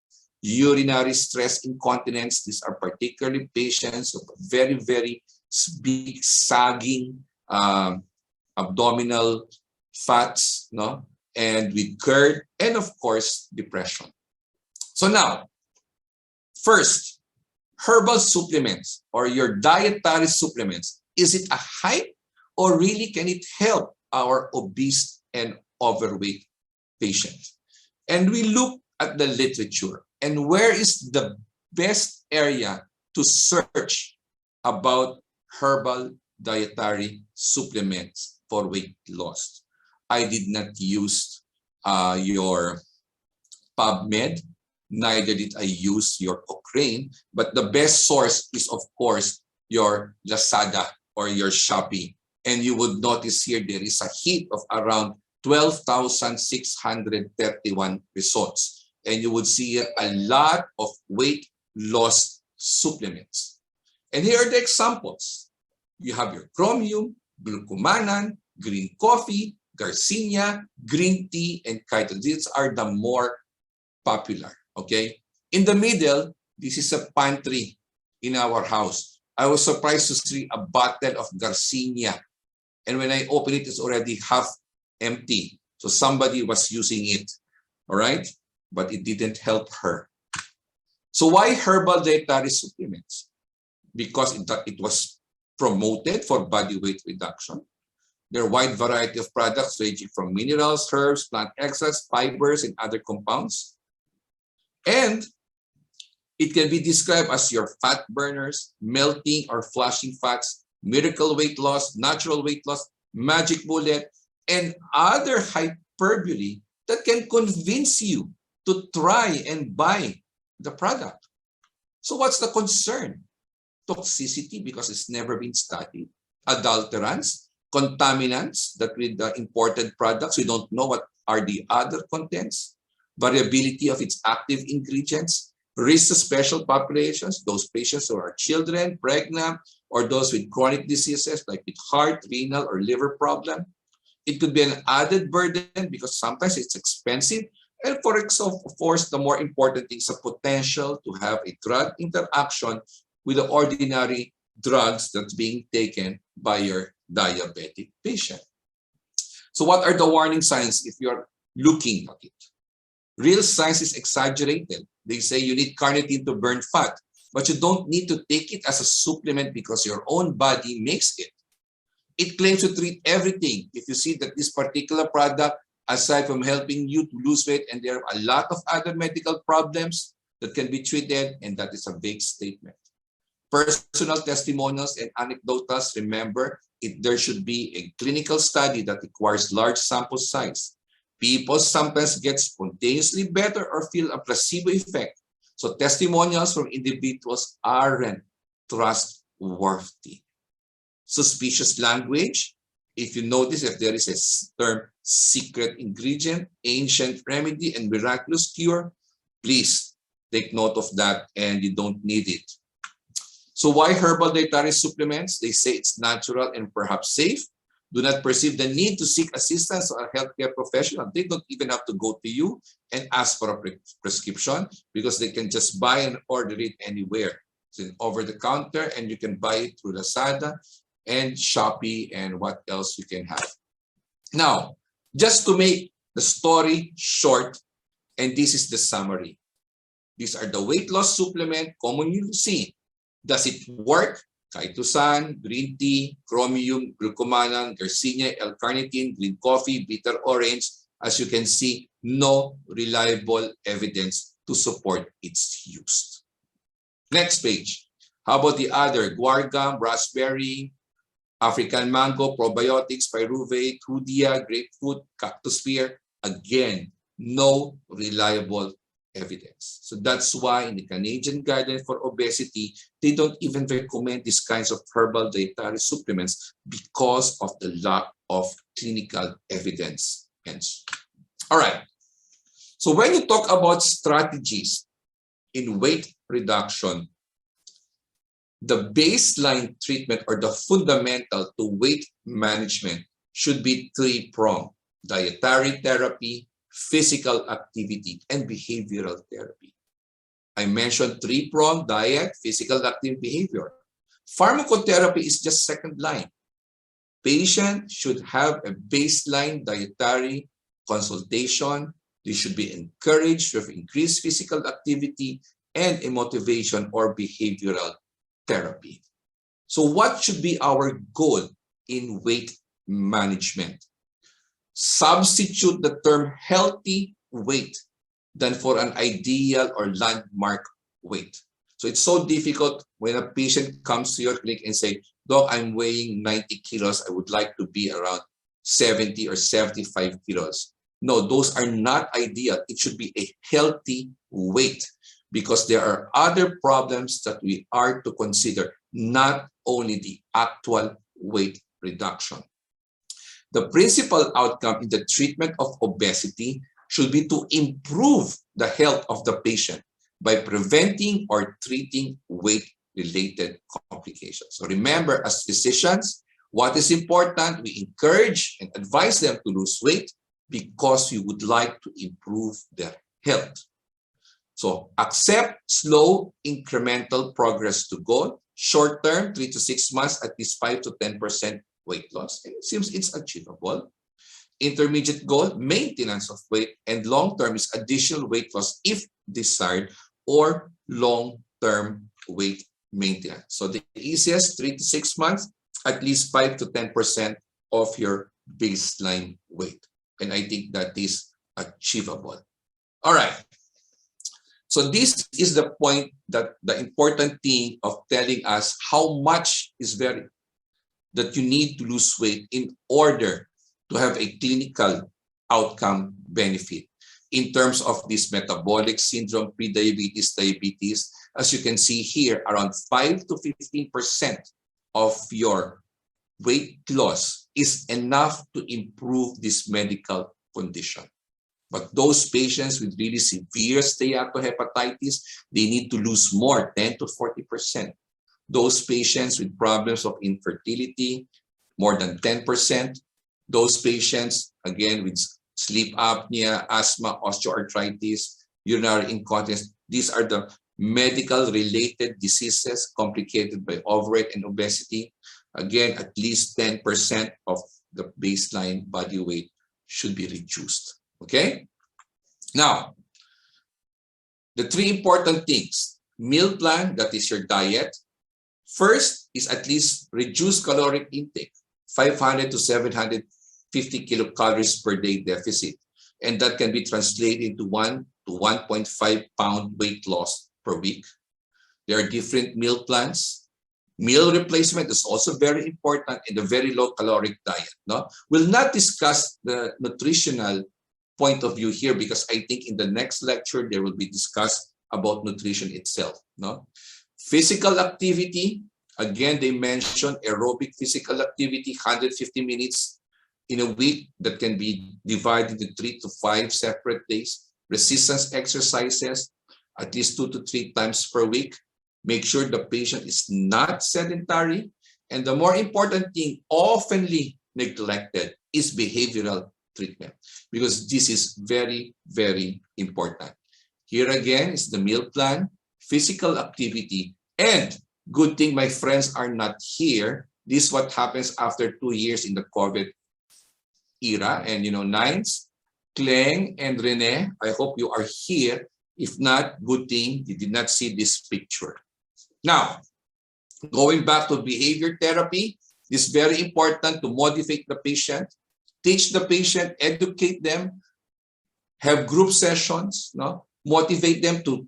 urinary stress incontinence. These are particularly patients of very, very big sagging abdominal fats, no, and with GERD, and of course, depression. So now, first, herbal supplements or your dietary supplements, is it a hype or really can it help our obese and overweight patients? And we look at the literature and where is the best area to search about herbal dietary supplements for weight loss. I did not use your PubMed, neither did I use your Cochrane, but the best source is of course your Lazada or your Shopee. And you would notice here there is a hit of around 12,631 results. And you would see here a lot of weight loss supplements. And here are the examples. You have your chromium, glucomannan, green coffee, garcinia, green tea, and chitin. These are the more popular, okay? In the middle, this is a pantry in our house. I was surprised to see a bottle of garcinia. And when I open it, it's already half empty. So somebody was using it, all right? But it didn't help her. So why herbal dietary supplements? Because it was promoted for body weight reduction. There are a wide variety of products ranging from minerals, herbs, plant extracts, fibers, and other compounds. And it can be described as your fat burners, melting or flushing fats, miracle weight loss, natural weight loss, magic bullet, and other hyperbole that can convince you to try and buy the product. So what's the concern? Toxicity, because it's never been studied. Adulterants, contaminants that with the imported products, we don't know what are the other contents. Variability of its active ingredients, risk to special populations, those patients who are children, pregnant, or those with chronic diseases like with heart, renal, or liver problem. It could be an added burden because sometimes it's expensive. And for example, of course, the more important thing is the potential to have a drug interaction with the ordinary drugs that's being taken by your diabetic patient. So what are the warning signs if you're looking at it? Real science is exaggerated. They say you need carnitine to burn fat, but you don't need to take it as a supplement because your own body makes it. It claims to treat everything. If you see that this particular product, aside from helping you to lose weight, and there are a lot of other medical problems that can be treated, and that is a vague statement. Personal testimonials and anecdotals, remember, there should be a clinical study that requires large sample size. People sometimes get spontaneously better or feel a placebo effect. So testimonials from individuals aren't trustworthy. Suspicious language. If you notice, if there is a term secret ingredient, ancient remedy, and miraculous cure, please take note of that and you don't need it. So why herbal dietary supplements? They say it's natural and perhaps safe. Do not perceive the need to seek assistance or a healthcare professional. They don't even have to go to you and ask for a prescription because they can just buy and order it anywhere. It's over the counter and you can buy it through Lazada and Shopee and what else you can have. Now, just to make the story short, and this is the summary. These are the weight loss supplement commonly seen. Does it work? Kaitusan, green tea, chromium, glucomannan, garcinia, L-carnitine, green coffee, bitter orange. As you can see, no reliable evidence to support its use. Next page. How about the other? Guar gum, raspberry, African mango, probiotics, pyruvate, hoodia, grapefruit, cactus pear. Again, no reliable evidence. So that's why in the Canadian guideline for obesity, they don't even recommend these kinds of herbal dietary supplements because of the lack of clinical evidence. Hence. All right. So when you talk about strategies in weight reduction, the baseline treatment or the fundamental to weight management should be three-pronged: dietary therapy, physical activity, and behavioral therapy. I mentioned three-pronged: diet, physical activity, behavior. Pharmacotherapy is just second line. Patient should have a baseline dietary consultation. They should be encouraged to have increased physical activity and a motivation or behavioral therapy. So what should be our goal in weight management? Substitute the term healthy weight than for an ideal or landmark weight. So it's so difficult when a patient comes to your clinic and say, Doc, I'm weighing 90 kilos. I would like to be around 70 or 75 kilos. No, those are not ideal. It should be a healthy weight because there are other problems that we are to consider, not only the actual weight reduction. The principal outcome in the treatment of obesity should be to improve the health of the patient by preventing or treating weight-related complications. So remember, as physicians, what is important? We encourage and advise them to lose weight because we would like to improve their health. So accept slow incremental progress to goal. Short term, 3 to 6 months, at least 5 to 10% weight loss. And it seems it's achievable. Intermediate goal, maintenance of weight, and long term is additional weight loss if desired, or long-term weight maintenance. So the easiest, 3 to 6 months, at least 5 to 10% of your baseline weight. And I think that is achievable. All right. So this is the point, that the important thing of telling us how much is that you need to lose weight in order to have a clinical outcome benefit in terms of this metabolic syndrome, prediabetes, diabetes. As you can see here, around 5 to 15% of your weight loss is enough to improve this medical condition. But those patients with really severe steatohepatitis, they need to lose more, 10 to 40%. Those patients with problems of infertility, more than 10%. Those patients, again, with sleep apnea, asthma, osteoarthritis, urinary incontinence, these are the medical-related diseases complicated by overweight and obesity. Again, at least 10% of the baseline body weight should be reduced. Okay? Now, the three important things: meal plan, that is your diet. First is at least reduce caloric intake, 500 to 750 kilocalories per day deficit. And that can be translated into 1 to 1.5 pound weight loss per week. There are different meal plans. Meal replacement is also very important in the very low caloric diet. No? We'll not discuss the nutritional point of view here because I think in the next lecture there will be discussed about nutrition itself. No? Physical activity, again, they mentioned aerobic physical activity, 150 minutes in a week that can be divided into 3 to 5 separate days. Resistance exercises, at least 2 to 3 times per week. Make sure the patient is not sedentary. And the more important thing, oftenly neglected, is behavioral treatment, because this is very, very important. Here again is the meal plan, physical activity, and good thing my friends are not here. This is what happens after 2 years in the COVID era. And Nines, Kleng, and Rene, I hope you are here. If not, good thing you did not see this picture. Now, going back to behavior therapy, it's very important to motivate the patient, teach the patient, educate them, have group sessions, motivate them to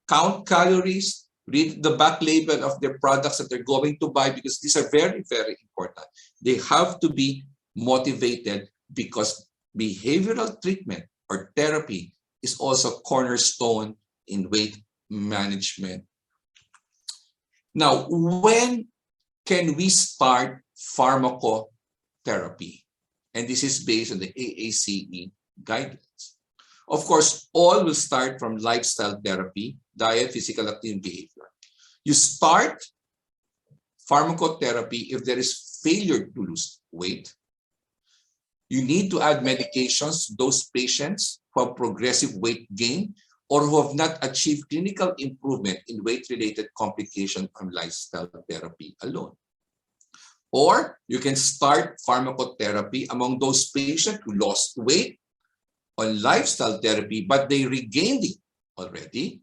count calories, read the back label of their products that they're going to buy, because these are very, very important. They have to be motivated because behavioral treatment or therapy is also cornerstone in weight management. Now, when can we start pharmacotherapy? And this is based on the AACE guidelines. Of course, all will start from lifestyle therapy, diet, physical activity, and behavior. You start pharmacotherapy if there is failure to lose weight. You need to add medications to those patients who have progressive weight gain or who have not achieved clinical improvement in weight-related complications from lifestyle therapy alone. Or you can start pharmacotherapy among those patients who lost weight on lifestyle therapy, but they regained it already.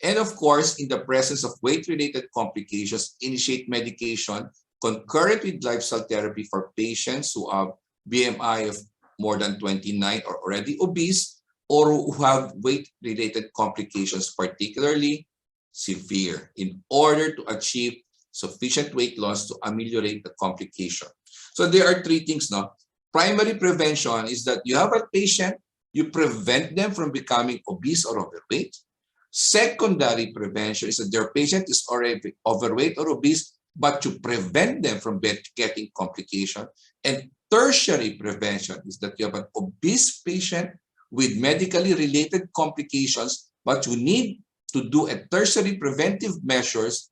And of course, in the presence of weight-related complications, initiate medication concurrent with lifestyle therapy for patients who have BMI of more than 29 or already obese, or who have weight-related complications, particularly severe, in order to achieve sufficient weight loss to ameliorate the complication. So there are three things now. Primary prevention is that you have a patient, you prevent them from becoming obese or overweight. Secondary prevention is that their patient is already overweight or obese, but to prevent them from getting complication. And tertiary prevention is that you have an obese patient with medically related complications, but you need to do a tertiary preventive measures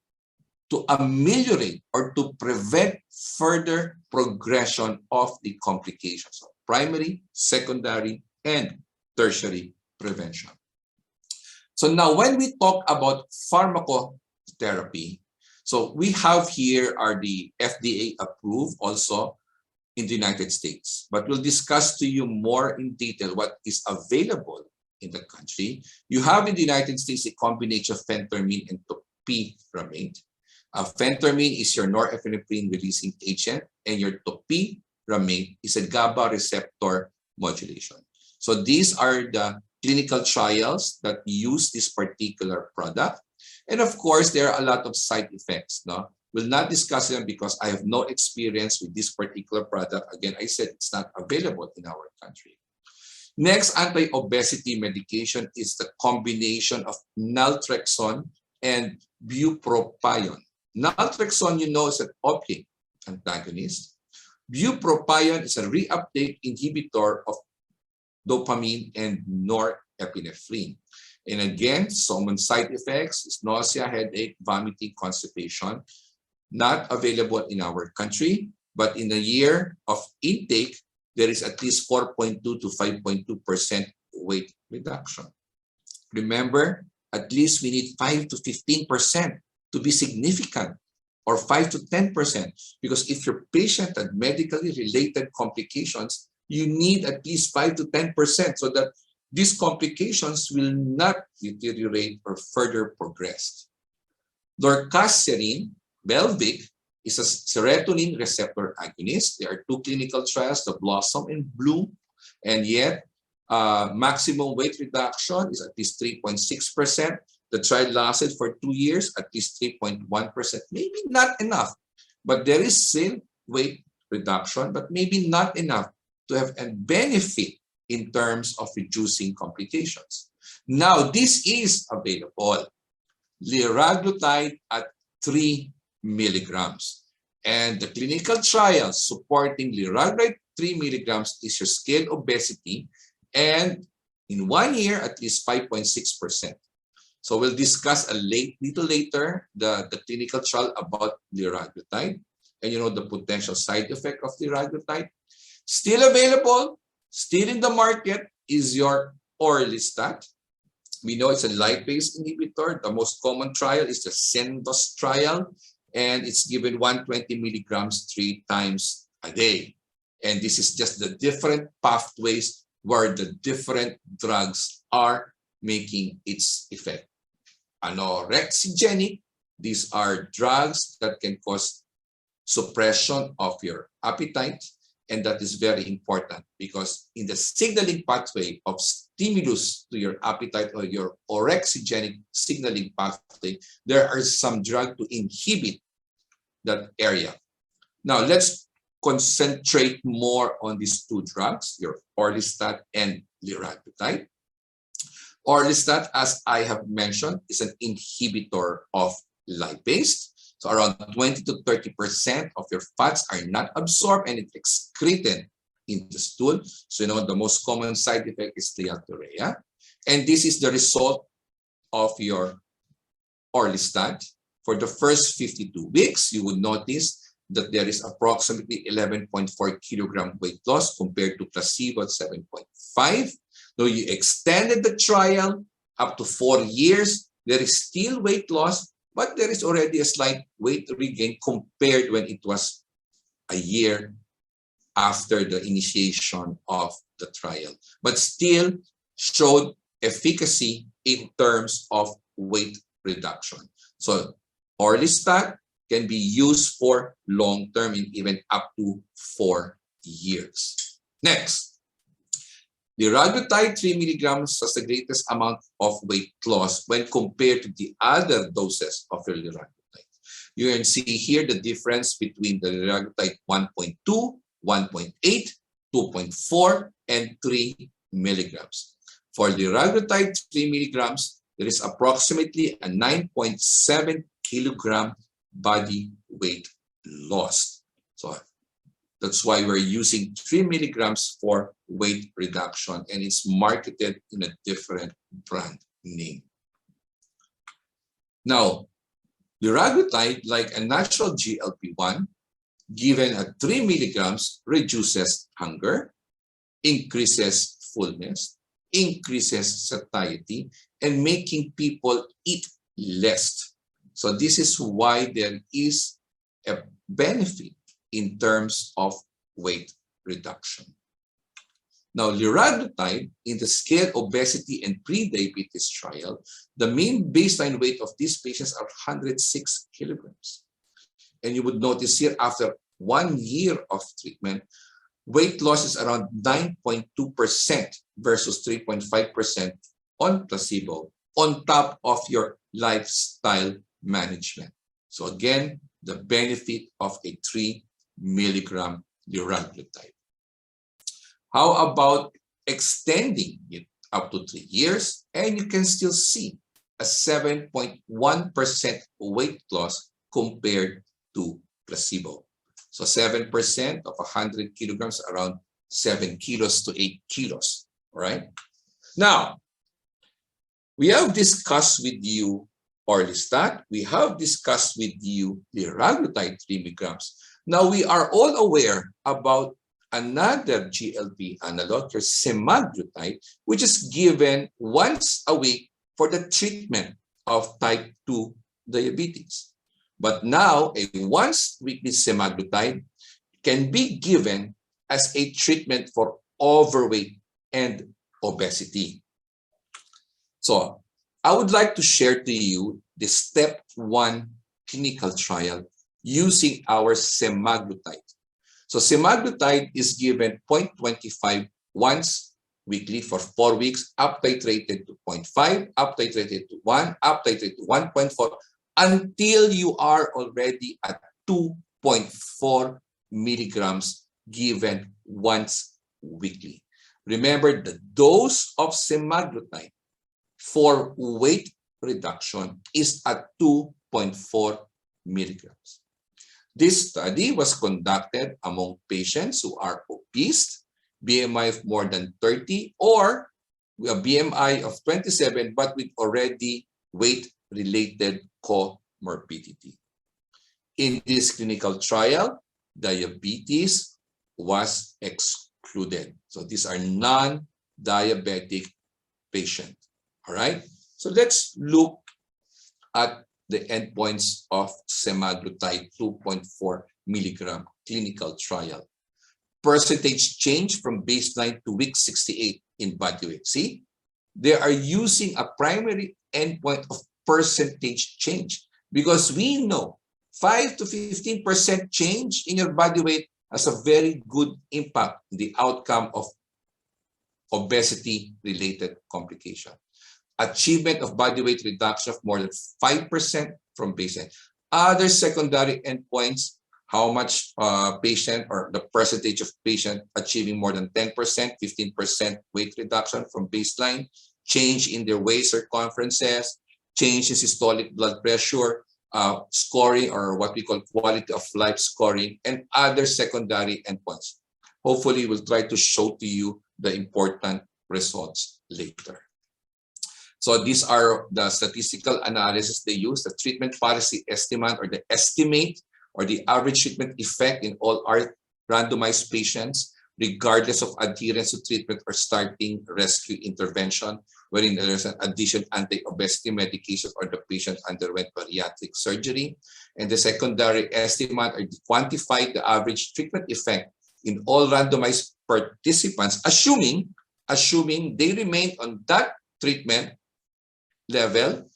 to ameliorate or to prevent further progression of the complications. So primary, secondary, and tertiary prevention. So now when we talk about pharmacotherapy, so we have here are the FDA approved also in the United States, but we'll discuss to you more in detail what is available in the country. You have in the United States a combination of phentermine and topiramate. Phentermine is your norepinephrine releasing agent, and your topiramate is a GABA receptor modulation. So these are the clinical trials that use this particular product. And of course, there are a lot of side effects. No? We'll not discuss them because I have no experience with this particular product. Again, I said it's not available in our country. Next anti-obesity medication is the combination of naltrexone and bupropion. Naltrexone, you know, is an opiate antagonist. Bupropion is a reuptake inhibitor of dopamine and norepinephrine. And again, common side effects is nausea, headache, vomiting, constipation. Not available in our country, but in a year of intake, there is at least 4.2 to 5.2% weight reduction. Remember, at least we need 5 to 15% to be significant, or 5 to 10%, because if your patient had medically related complications, you need at least 5 to 10% so that these complications will not deteriorate or further progress. Dorcaserin, Belvic, is a serotonin receptor agonist. There are two clinical trials, the Blossom and Bloom, and yet maximum weight reduction is at least 3.6%. The trial lasted for 2 years, at least 3.1%. Maybe not enough, but there is still weight reduction, but maybe not enough to have a benefit in terms of reducing complications. Now, this is available. Liraglutide at 3 milligrams. And the clinical trials supporting liraglutide 3 milligrams is your scale obesity, and in 1 year, at least 5.6%. So we'll discuss little later the clinical trial about liraglutide and the potential side effect of liraglutide. Still available, still in the market is your orlistat. We know it's a lipase inhibitor. The most common trial is the CENDOS trial, and it's given 120 milligrams 3 times a day. And this is just the different pathways where the different drugs are making its effect. Anorexigenic, these are drugs that can cause suppression of your appetite, and that is very important because in the signaling pathway of stimulus to your appetite or your orexigenic signaling pathway, there are some drugs to inhibit that area. Now let's concentrate more on these two drugs, your orlistat and liraglutide. Orlistat, as I have mentioned, is an inhibitor of lipase. So around 20 to 30% of your fats are not absorbed and it's excreted in the stool. So the most common side effect is steatorrhea. And this is the result of your orlistat. For the first 52 weeks, you would notice that there is approximately 11.4 kilogram weight loss compared to placebo at 7.5. Though you extended the trial up to 4 years, there is still weight loss, but there is already a slight weight regain compared when it was a year after the initiation of the trial, but still showed efficacy in terms of weight reduction. So orlistat can be used for long-term and even up to 4 years. Next, liraglutide 3 milligrams has the greatest amount of weight loss when compared to the other doses of your liraglutide. You can see here the difference between the liraglutide 1.2, 1.8, 2.4, and 3 milligrams. For liraglutide 3 milligrams, there is approximately a 9.7 kilogram body weight loss. So that's why we're using 3 milligrams for weight reduction, and it's marketed in a different brand name. Now, liraglutide, like a natural GLP-1, given at 3 milligrams, reduces hunger, increases fullness, increases satiety, and making people eat less. So this is why there is a benefit in terms of weight reduction. Now, liraglutide in the scale obesity and pre-diabetes trial, the mean baseline weight of these patients are 106 kilograms. And you would notice here after 1 year of treatment, weight loss is around 9.2% versus 3.5% on placebo on top of your lifestyle management. So again, the benefit of a 3 milligram liraglutide. How about extending it up to 3 years? And you can still see a 7.1% weight loss compared to placebo. So 7% of 100 kilograms, around 7 kilos to 8 kilos, all right? Now, we have discussed with you orlistat, we have discussed with you liraglutide 3 milligrams. Now, we are all aware about another GLP analog, your semaglutide, which is given once a week for the treatment of type 2 diabetes. But now, a once-weekly semaglutide can be given as a treatment for overweight and obesity. So, I would like to share to you the step 1 clinical trial using our semaglutide. So semaglutide is given 0.25 once weekly for 4 weeks, up titrated to 0.5, up titrated to 1, up titrated to 1.4, until you are already at 2.4 milligrams given once weekly. Remember, the dose of semaglutide for weight reduction is at 2.4 milligrams. This study was conducted among patients who are obese, BMI of more than 30, or a BMI of 27, but with already weight-related comorbidity. In this clinical trial, diabetes was excluded. So these are non-diabetic patients. All right? So let's look at the endpoints of semaglutide 2.4 milligram clinical trial. Percentage change from baseline to week 68 in body weight. See, they are using a primary endpoint of percentage change because we know 5 to 15% change in your body weight has a very good impact in the outcome of obesity-related complication. Achievement of body weight reduction of more than 5% from baseline. Other secondary endpoints how much patient or the percentage of patient achieving more than 10%, 15% weight reduction from baseline, change in their waist circumferences, change in systolic blood pressure, scoring, or what we call quality of life scoring, and other secondary endpoints. Hopefully, we'll try to show to you the important results later. So these are the statistical analysis they use, the treatment policy estimate, or the estimate, or the average treatment effect in all our randomized patients, regardless of adherence to treatment or starting rescue intervention, wherein there is an addition anti-obesity medication or the patient underwent bariatric surgery. And the secondary estimate, or quantify the average treatment effect in all randomized participants, assuming they remained on that treatment level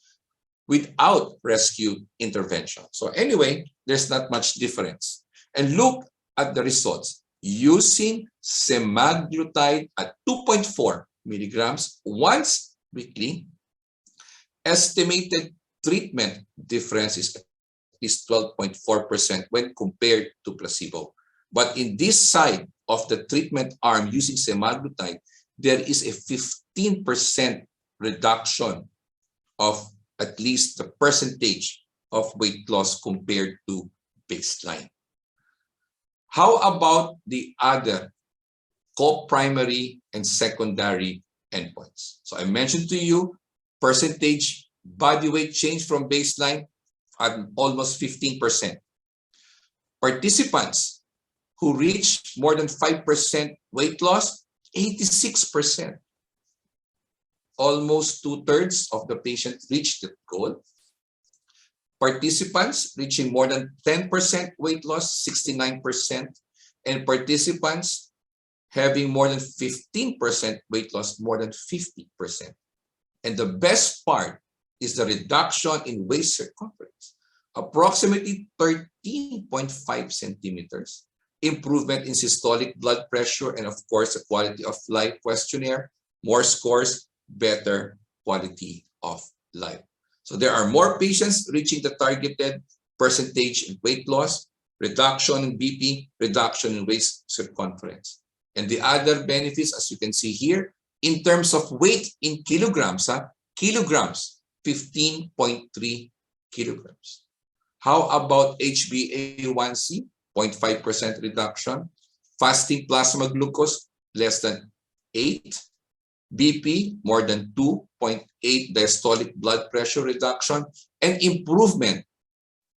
without rescue intervention. So anyway, there's not much difference. And look at the results. Using semaglutide at 2.4 milligrams once weekly, estimated treatment difference is at least 12.4% when compared to placebo. But in this side of the treatment arm using semaglutide, there is a 15% reduction of at least the percentage of weight loss compared to baseline. How about the other co-primary and secondary endpoints? So I mentioned to you percentage body weight change from baseline at almost 15%. Participants who reach more than 5% weight loss, 86%. Almost 2/3 of the patients reached the goal. Participants reaching more than 10% weight loss, 69%. And participants having more than 15% weight loss, more than 50%. And the best part is the reduction in waist circumference, approximately 13.5 centimeters. Improvement in systolic blood pressure, and of course, the quality of life questionnaire. More scores, better quality of life. So there are more patients reaching the targeted percentage in weight loss, reduction in BP, reduction in waist circumference. And the other benefits, as you can see here, in terms of weight in kilograms, 15.3 kilograms. How about HbA1c? 0.5% reduction. Fasting plasma glucose, less than 8. BP, more than 2.8 diastolic blood pressure reduction, and improvement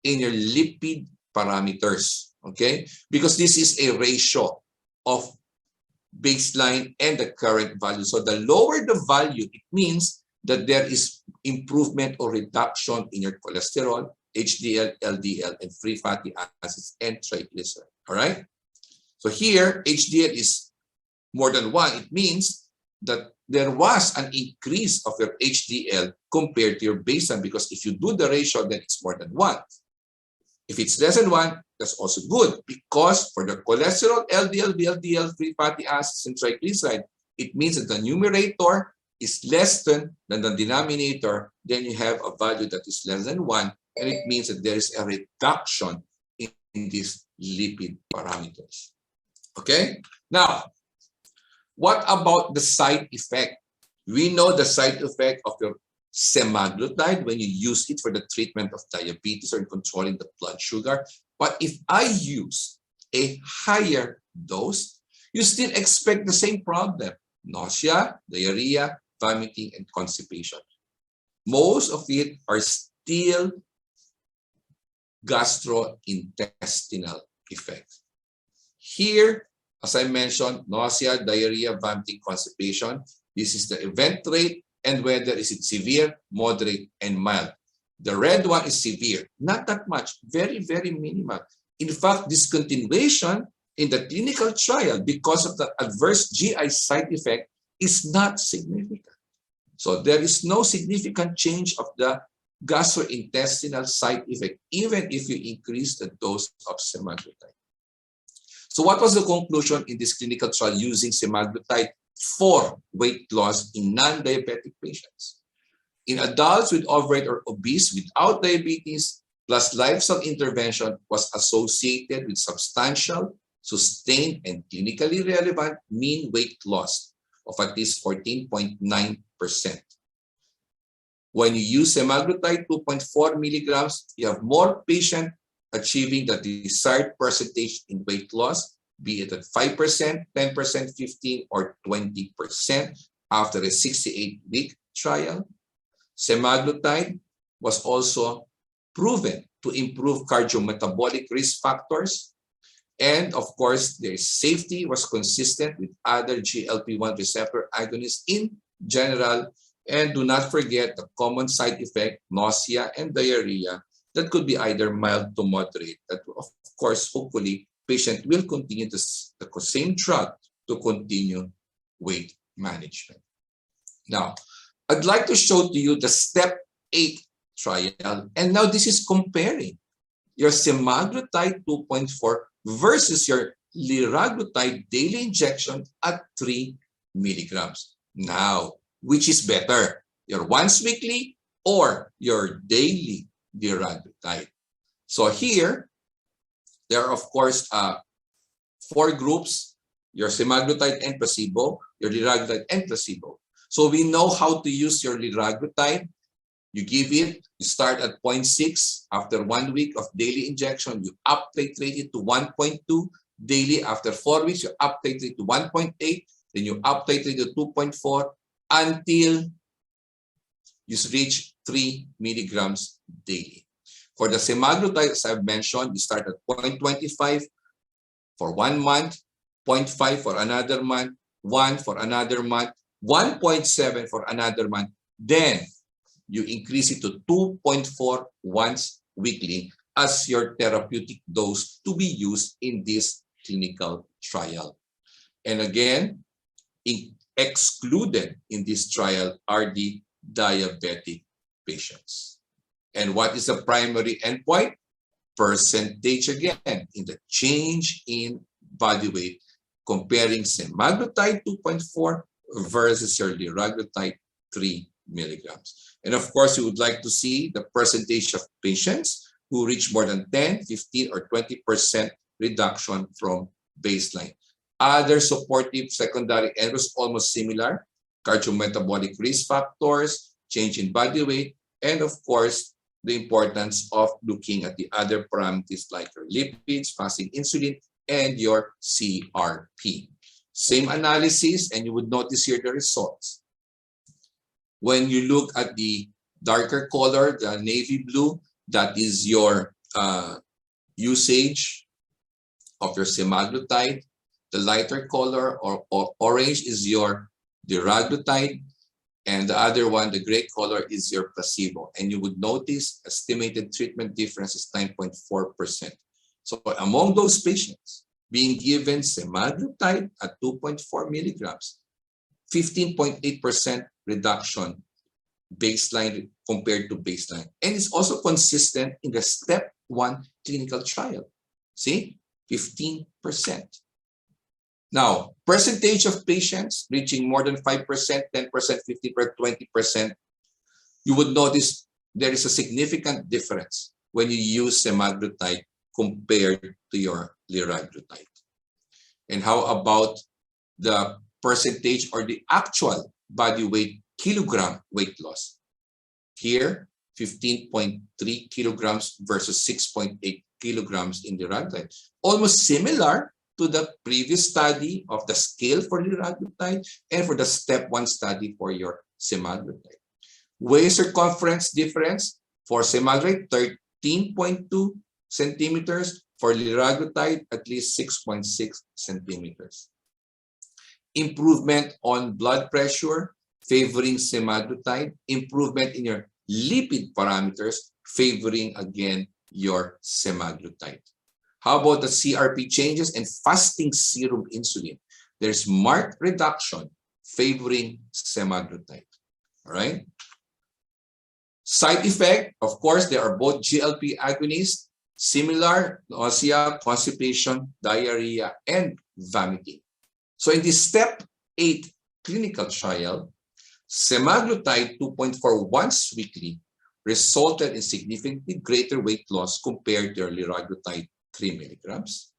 in your lipid parameters, okay? Because this is a ratio of baseline and the current value. So the lower the value, it means that there is improvement or reduction in your cholesterol, HDL, LDL, and free fatty acids, and triglycerides, all right? So here, HDL is more than 1. It means that there was an increase of your HDL compared to your baseline, because if you do the ratio, then it's more than 1. If it's less than 1, that's also good, because for the cholesterol, LDL, VLDL, free fatty acids, and triglyceride, it means that the numerator is less than the denominator. Then you have a value that is less than 1, and it means that there is a reduction in these lipid parameters. Okay? Now, what about the side effect? We know the side effect of your semaglutide when you use it for the treatment of diabetes or controlling the blood sugar. But if I use a higher dose, you still expect the same problem: nausea, diarrhea, vomiting, and constipation. Most of it are still gastrointestinal effects. Here, as I mentioned, nausea, diarrhea, vomiting, constipation. This is the event rate and whether is it severe, moderate, and mild. The red one is severe. Not that much. Very, very minimal. In fact, discontinuation in the clinical trial because of the adverse GI side effect is not significant. So there is no significant change of the gastrointestinal side effect, even if you increase the dose of semaglutide. So what was the conclusion in this clinical trial using semaglutide for weight loss in non-diabetic patients? In adults with overweight or obese without diabetes, plus lifestyle intervention was associated with substantial, sustained, and clinically relevant mean weight loss of at least 14.9%. When you use semaglutide 2.4 milligrams, you have more patients achieving the desired percentage in weight loss, be it at 5%, 10%, 15%, or 20% after a 68-week trial. Semaglutide was also proven to improve cardiometabolic risk factors. And of course, their safety was consistent with other GLP-1 receptor agonists in general. And do not forget the common side effect, nausea and diarrhea, that could be either mild to moderate. That, of course, hopefully, patient will continue the same drug to continue weight management. Now, I'd like to show to you the step 8 trial. And now this is comparing your semaglutide 2.4 versus your liraglutide daily injection at 3 milligrams. Now, which is better, your once weekly or your daily liraglutide? So here, there are, of course, 4 groups, your semaglutide and placebo, your liraglutide and placebo. So we know how to use your liraglutide. You give it, you start at 0.6. After 1 week of daily injection, you up titrate it to 1.2 daily. After 4 weeks, you up titrate it to 1.8. Then you up titrate it to 2.4 until you reach 3 milligrams daily. For the semaglutide, as I've mentioned, you start at 0.25 for 1 month, 0.5 for another month, 1 for another month, 1.7 for another month. Then you increase it to 2.4 once weekly as your therapeutic dose to be used in this clinical trial. And again, excluded in this trial are the diabetic patients. And what is the primary endpoint? Percentage again in the change in body weight, comparing semaglutide 2.4 versus your liraglutide 3 milligrams. And of course, you would like to see the percentage of patients who reach more than 10, 15, or 20% reduction from baseline. Other supportive secondary endpoints almost similar: cardiometabolic risk factors, change in body weight, and of course, the importance of looking at the other parameters like your lipids, fasting insulin, and your CRP. Same analysis, and you would notice here the results. When you look at the darker color, the navy blue, that is your usage of your semaglutide. The lighter color or orange is your liraglutide, and the other one, the gray color, is your placebo. And you would notice estimated treatment difference is 9.4%. So among those patients being given semaglutide at 2.4 milligrams, 15.8% reduction baseline compared to baseline. And it's also consistent in the step 1 clinical trial. See, 15%. Now, percentage of patients reaching more than 5%, 10%, 50%, 20%, you would notice there is a significant difference when you use semaglutide compared to your liraglutide. And how about the percentage or the actual body weight kilogram weight loss? Here, 15.3 kilograms versus 6.8 kilograms in liraglutide. Almost similar to the previous study of the scale for liraglutide and for the step 1 study for your semaglutide. Waist circumference difference for semaglutide 13.2 centimeters, for liraglutide at least 6.6 centimeters. Improvement on blood pressure favoring semaglutide, improvement in your lipid parameters favoring again your semaglutide. How about the CRP changes and fasting serum insulin? There's marked reduction favoring semaglutide. All right. Side effect, of course, they are both GLP agonists, similar: nausea, constipation, diarrhea, and vomiting. So in this step 8 clinical trial, semaglutide 2.4 once weekly resulted in significantly greater weight loss compared to liraglutide 3 milligrams.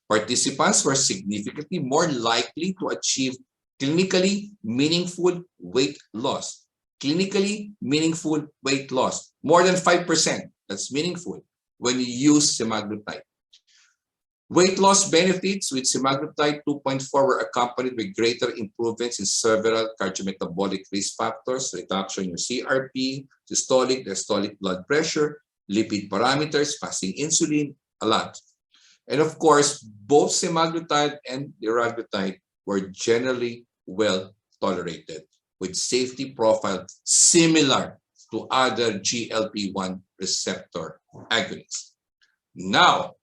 Participants were significantly more likely to achieve clinically meaningful weight loss. Clinically meaningful weight loss, more than 5%. That's meaningful when you use semaglutide. Weight loss benefits with semaglutide 2.4 were accompanied with greater improvements in several cardiometabolic risk factors, reduction in your CRP, systolic, diastolic blood pressure, lipid parameters, fasting insulin, a lot. And of course, both semaglutide and liraglutide were generally well tolerated with safety profile similar to other GLP-1 receptor agonists. Now,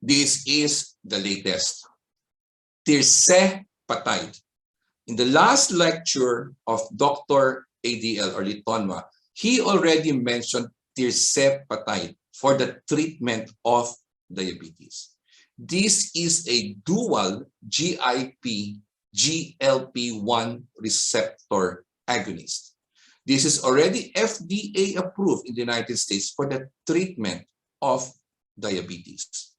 this is the latest. Tirzepatide. In the last lecture of Dr. ADL or Litonwa, he already mentioned tirzepatide for the treatment of diabetes. This is a dual GIP GLP-1 receptor agonist. This is already FDA approved in the United States for the treatment of diabetes.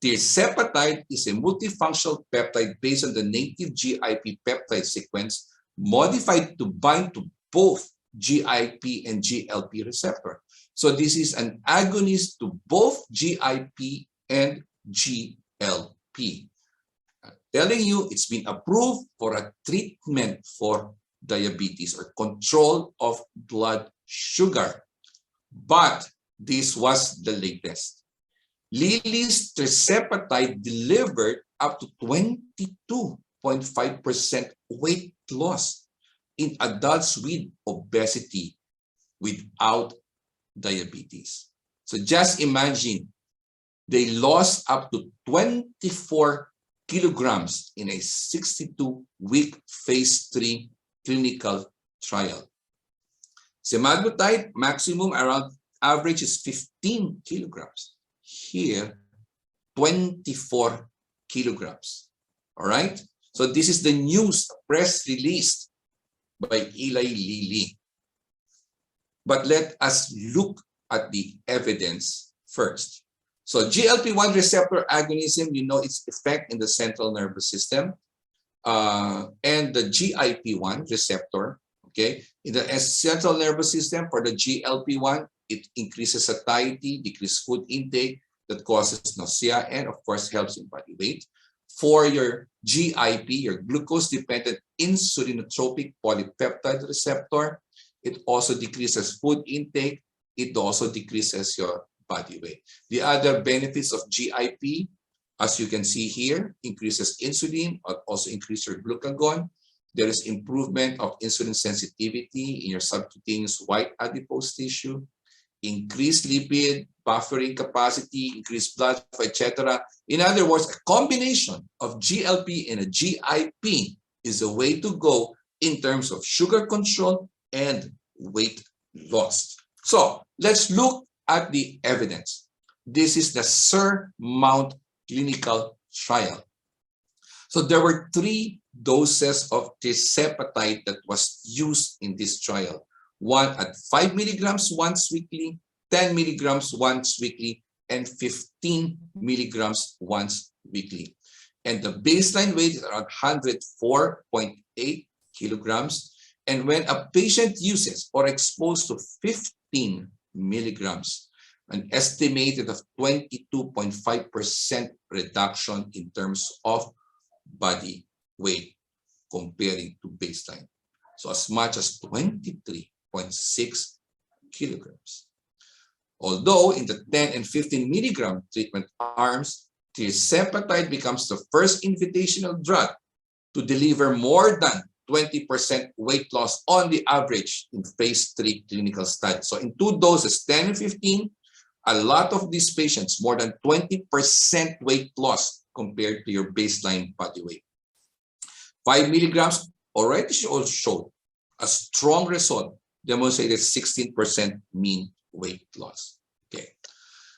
Tirzepatide is a multifunctional peptide based on the native GIP peptide sequence modified to bind to both GIP and GLP receptor. So this is an agonist to both GIP and GLP. Telling you it's been approved for a treatment for diabetes or control of blood sugar. But this was the latest. Lilly's tirzepatide delivered up to 22.5% weight loss in adults with obesity without diabetes. So just imagine, they lost up to 24 kilograms in a 62-week phase 3 clinical trial. Semaglutide maximum around average is 15 kilograms. Here, 24 kilograms. All right? So this is the news press released by Eli Lilly. But let us look at the evidence first. So GLP-1 receptor agonism, you know its effect in the central nervous system and the GIP-1 receptor, okay? In the central nervous system for the GLP-1, it increases satiety, decreases food intake that causes nausea, and of course helps in body weight. For your GIP, your glucose-dependent insulinotropic polypeptide receptor, it also decreases food intake. It also decreases your body weight. The other benefits of GIP, as you can see here, increases insulin, also increase your glucagon. There is improvement of insulin sensitivity in your subcutaneous white adipose tissue, increased lipid buffering capacity, increased blood flow, etc. In other words, a combination of GLP and a GIP is a way to go in terms of sugar control and weight loss. So let's look at the evidence. This is the SURMOUNT clinical trial. So there were 3 doses of tirzepatide that was used in this trial. One at 5 milligrams once weekly, 10 milligrams once weekly, and 15 milligrams once weekly. And the baseline weight is around 104.8 kilograms. And when a patient uses or exposed to 15 milligrams, an estimated of 22.5% reduction in terms of body weight comparing to baseline. So as much as 23.6 kilograms. Although in the 10 and 15 milligram treatment arms, tirzepatide becomes the first invitational drug to deliver more than 20% weight loss on the average in phase 3 clinical studies. So in 2 doses, 10 and 15, a lot of these patients, more than 20% weight loss compared to your baseline body weight. 5 milligrams already showed a strong result, demonstrated 16% mean weight loss. Okay.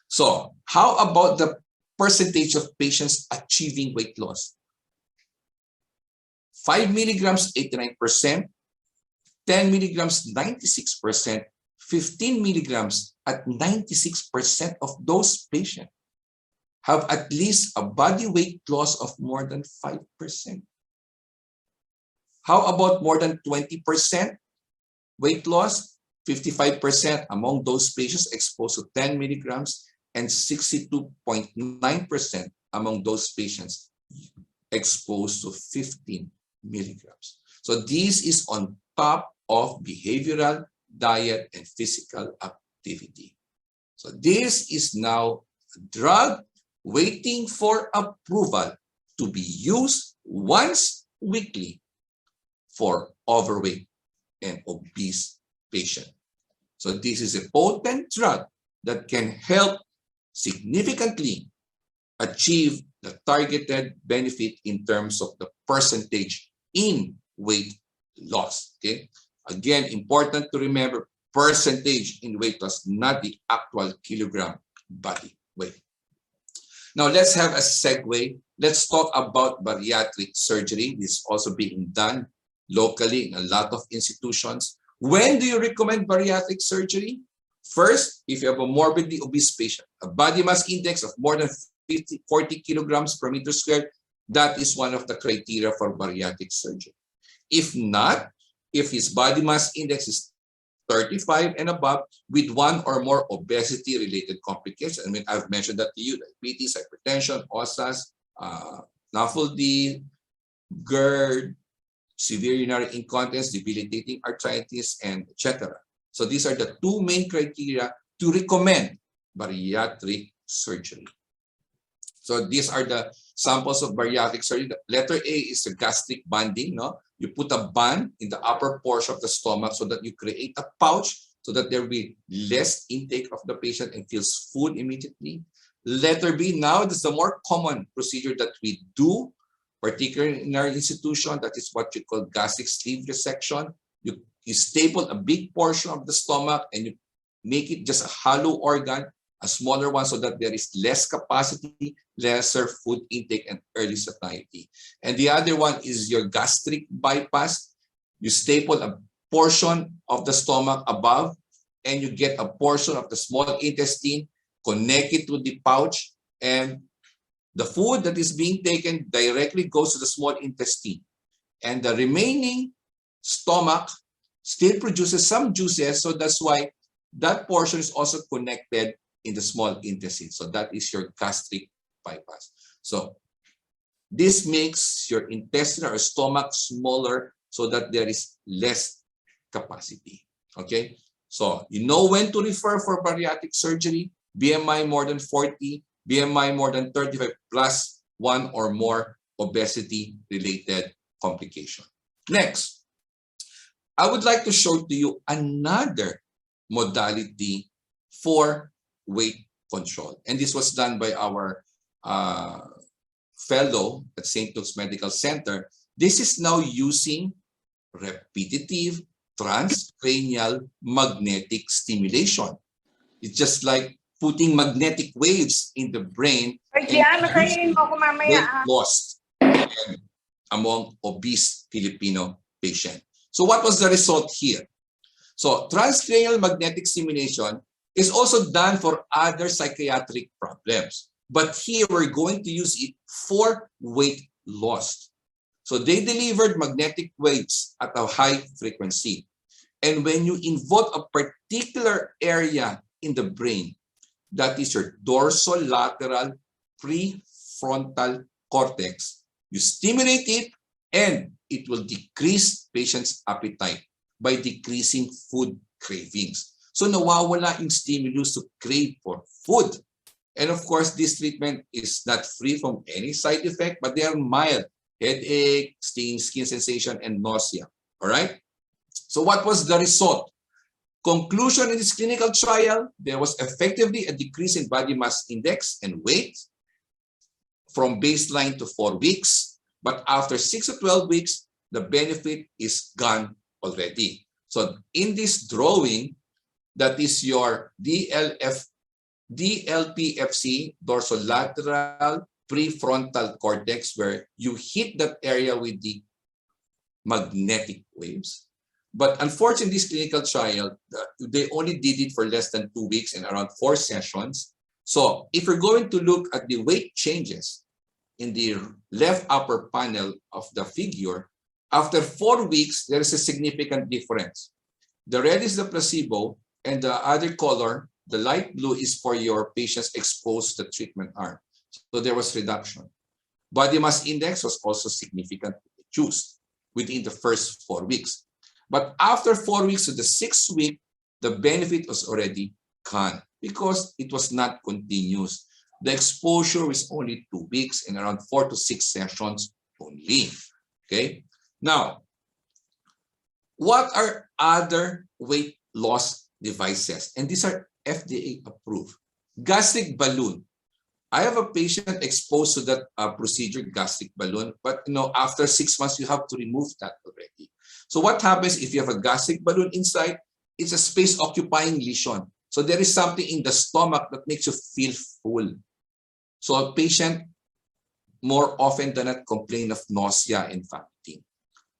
So how about the percentage of patients achieving weight loss? 5 milligrams, 89%, 10 milligrams, 96%, 15 milligrams at 96% of those patients have at least a body weight loss of more than 5%. How about more than 20% weight loss? 55% among those patients exposed to 10 milligrams and 62.9% among those patients exposed to 15 milligrams. So this is on top of behavioral, diet, and physical activity. So this is now a drug waiting for approval to be used once weekly for overweight and obese patients. So this is a potent drug that can help significantly achieve the targeted benefit in terms of the percentage in weight loss. Okay. Again, important to remember, percentage in weight loss, not the actual kilogram body weight. Now let's have a segue. Let's talk about bariatric surgery. This is also being done locally in a lot of institutions. When do you recommend bariatric surgery? First, if you have a morbidly obese patient, a body mass index of more than 40 kilograms per meter squared, that is one of the criteria for bariatric surgery. If not, if his body mass index is 35 and above with one or more obesity-related complications, I mean, I've mentioned that to you, diabetes, hypertension, OSAS, NAFLD, GERD, severe urinary incontinence, debilitating arthritis, and etc. So these are the two main criteria to recommend bariatric surgery. So these are the samples of bariatric surgery. The letter A is the gastric banding. No? You put a band in the upper portion of the stomach so that you create a pouch so that there will be less intake of the patient and feels food immediately. Letter B, now this is the more common procedure that we do, particularly in our institution. That is what you call gastric sleeve resection. You staple a big portion of the stomach and you make it just a hollow organ, a smaller one, so that there is less capacity, lesser food intake, and early satiety. And the other one is your gastric bypass. You staple a portion of the stomach above and you get a portion of the small intestine, connect it to the pouch, and the food that is being taken directly goes to the small intestine. And the remaining stomach still produces some juices, so that's why that portion is also connected in the small intestine. So that is your gastric bypass. So this makes your intestine or stomach smaller so that there is less capacity. Okay, so you know when to refer for bariatric surgery. BMI more than 40, BMI more than 35 plus one or more obesity-related complication. Next, I would like to show to you another modality for weight control. And this was done by our fellow at St. Luke's Medical Center. This is now using repetitive transcranial magnetic stimulation. It's just like putting magnetic waves in the brain and weight loss among obese Filipino patients. So what was the result here? So transcranial magnetic stimulation is also done for other psychiatric problems. But here we're going to use it for weight loss. So they delivered magnetic waves at a high frequency. And when you involve a particular area in the brain, that is your dorsolateral prefrontal cortex, you stimulate it and it will decrease patient's appetite by decreasing food cravings. So nawawala yung stimulus to crave for food. And of course, this treatment is not free from any side effect, but they are mild: headache, stinging skin sensation, and nausea. All right? So what was the result? Conclusion in this clinical trial, there was effectively a decrease in body mass index and weight from baseline to 4 weeks. But after 6 to 12 weeks, the benefit is gone already. So in this drawing, that is your DLPFC, dorsolateral prefrontal cortex, where you hit that area with the magnetic waves. But unfortunately, this clinical trial, they only did it for less than 2 weeks and around 4 sessions. So if we're going to look at the weight changes in the left upper panel of the figure, after 4 weeks, there is a significant difference. The red is the placebo, and the other color, the light blue, is for your patients exposed to the treatment arm. So there was reduction. Body mass index was also significantly reduced within the first 4 weeks. But after 4 weeks to the 6th week, the benefit was already gone because it was not continuous. The exposure was only 2 weeks and around 4 to 6 sessions only. Okay. Now, what are other weight loss devices? And these are FDA approved. Gastric balloon. I have a patient exposed to that procedure, gastric balloon, but after 6 months, you have to remove that already. So what happens if you have a gastric balloon inside? It's a space occupying lesion. So there is something in the stomach that makes you feel full. So a patient more often than not complain of nausea and vomiting.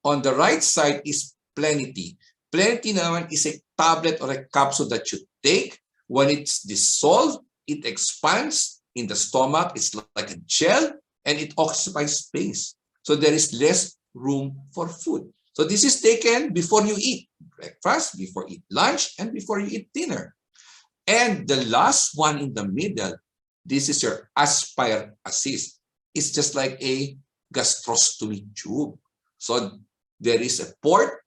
On the right side is Plenity. Plenity naman is a tablet or a capsule that you take. When it's dissolved, it expands in the stomach. It's like a gel and it occupies space. So there is less room for food. So this is taken before you eat breakfast, before you eat lunch, and before you eat dinner. And the last one in the middle, this is your Aspire Assist. It's just like a gastrostomy tube. So there is a port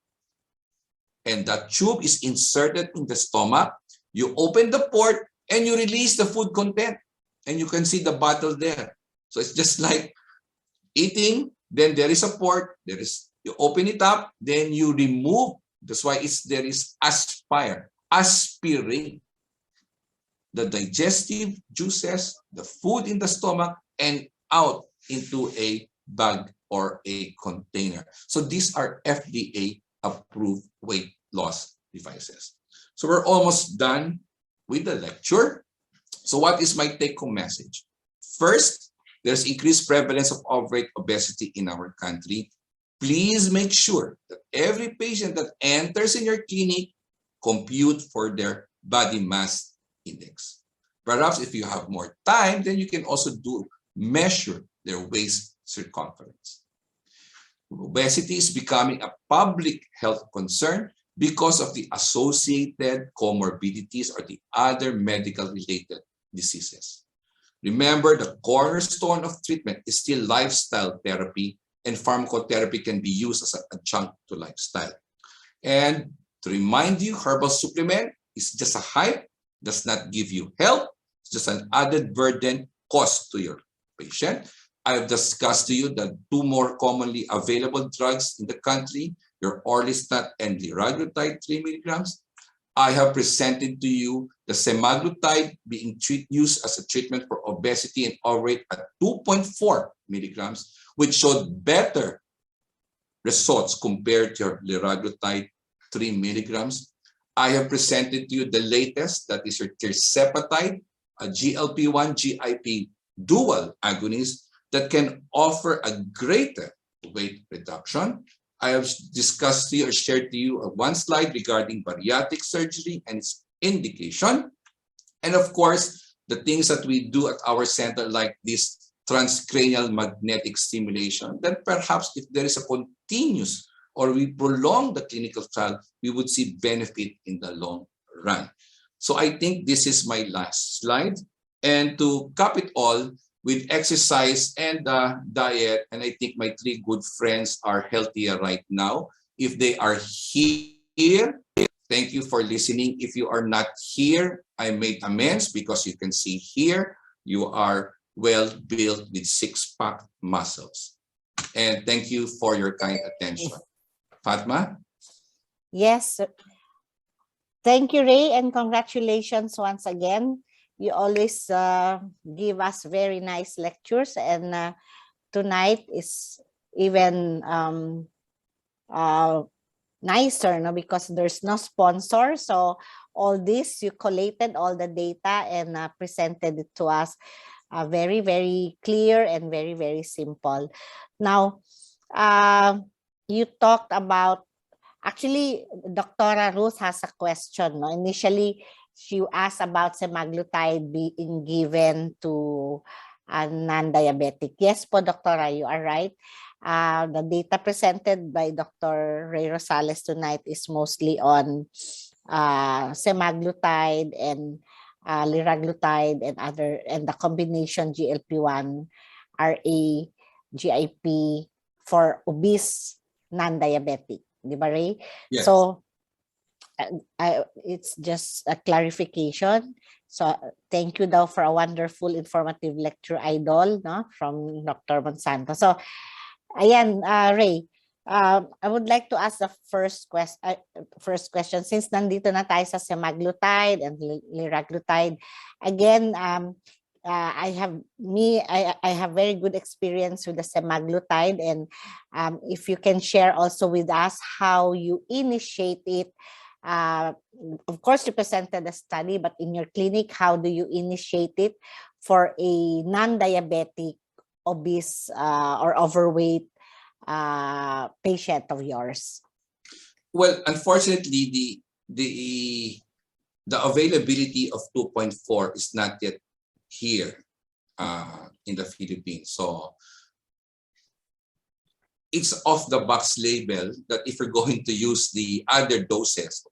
and that tube is inserted in the stomach. You open the port and you release the food content. And you can see the bottle there. So it's just like eating, then there is a port, you open it up, then you remove. That's why there is aspire, aspirate the digestive juices, the food in the stomach, and out into a bag or a container. So these are FDA approved weight loss devices. So we're almost done with the lecture. So what is my take-home message? First, there's increased prevalence of overweight obesity in our country. Please make sure that every patient that enters in your clinic compute for their body mass index. Perhaps if you have more time, then you can also measure their waist circumference. Obesity is becoming a public health concern because of the associated comorbidities or the other medical related diseases. Remember, the cornerstone of treatment is still lifestyle therapy, and pharmacotherapy can be used as an adjunct to lifestyle. And to remind you, herbal supplement is just a hype, does not give you health, it's just an added burden cost to your patient. I've discussed to you the two more commonly available drugs in the country, your orlistat and liraglutide 3 milligrams. I have presented to you the semaglutide being used as a treatment for obesity and overweight at 2.4 milligrams, which showed better results compared to your liraglutide 3 milligrams. I have presented to you the latest, that is your tirzepatide, a GLP-1 GIP dual agonist that can offer a greater weight reduction. I have discussed to you or shared to you one slide regarding bariatric surgery and its indication. And of course, the things that we do at our center like this transcranial magnetic stimulation, then perhaps if there is a continuous or we prolong the clinical trial, we would see benefit in the long run. So I think this is my last slide. And to cap it all, with exercise and diet, and I think my 3 good friends are healthier right now. If they are here, thank you for listening. If you are not here, I made amends because you can see here, you are well built with 6-pack muscles. And thank you for your kind attention. Fatma? Yes. Thank you, Ray, and congratulations once again. You always give us very nice lectures, and tonight is even nicer, no? Because there's no sponsor. So all this, you collated all the data and presented it to us very, very clear and very, very simple. Now, you talked about Actually, Dr. Ruth has a question. No? Initially, she asked about semaglutide being given to a non-diabetic. Yes po, Dr. you are right. The data presented by Dr. Ray Rosales tonight is mostly on semaglutide and liraglutide and the combination GLP-1 RA GIP for obese non-diabetic. Di ba, Ray? Yes. So, it's just a clarification. So, thank you daw for a wonderful, informative lecture, Idol, no, from Dr. Monsanto. So, ayan, Ray, I would like to ask the first question. Since nandito na tayo sa semaglutide and liraglutide, again, I have very good experience with the semaglutide, and if you can share also with us how you initiate it. Of course, you presented a study, but in your clinic, how do you initiate it for a non-diabetic, obese, or overweight patient of yours? Well, unfortunately, the availability of 2.4 is not yet here in the Philippines. So it's off the box label that if you're going to use the other doses,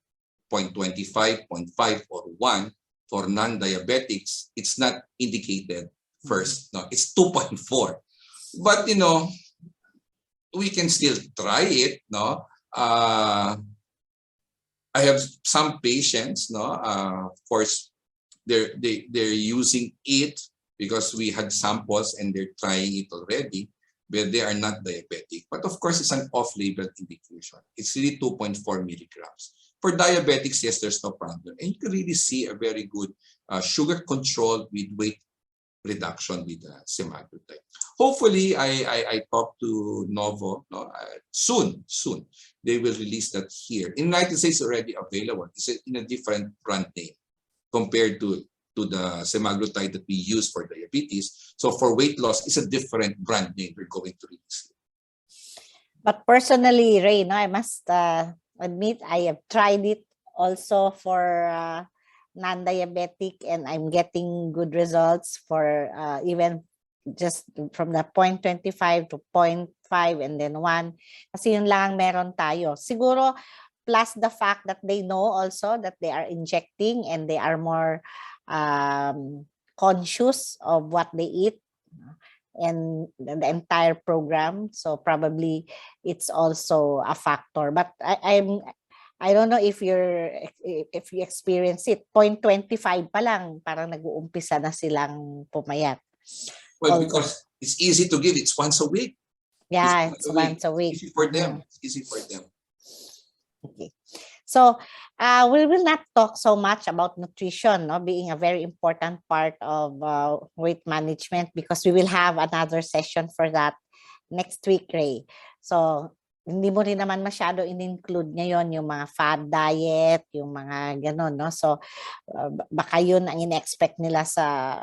0.25, 0.5, or 1 for non-diabetics, it's not indicated first. No, it's 2.4. But we can still try it. No, I have some patients. No, of course, they're using it because we had samples and they're trying it already, but they are not diabetic. But of course, it's an off-label indication. It's really 2.4 milligrams. For diabetics, yes, there's no problem. And you can really see a very good sugar control with weight reduction with semaglutide. Hopefully, I talk to Novo soon. They will release that here. In the United States, already available. It's in a different brand name compared to the semaglutide that we use for diabetes. So for weight loss, it's a different brand name we're going to release. But personally, Ray, I must admit I have tried it also for non-diabetic, and I'm getting good results for even just from the 0.25 to 0.5 and then 1. Kasi yun lang meron tayo. Siguro, plus the fact that they know also that they are injecting and they are more conscious of what they eat and the entire program. So probably it's also a factor. But I don't know if you experience it. 0.25 pa lang, parang nag-uumpisa na silang pumayat. Well, because it's easy to give. It's once a week. Yeah, it's once a week. It's easy for them. It's easy for them. Okay. So we will not talk so much about nutrition, being a very important part of weight management, because we will have another session for that next week, Ray. So hindi mo rin naman masyado in-include ngayon yung mga fad diet, yung mga gano'n, no? So baka yun ang in-expect nila sa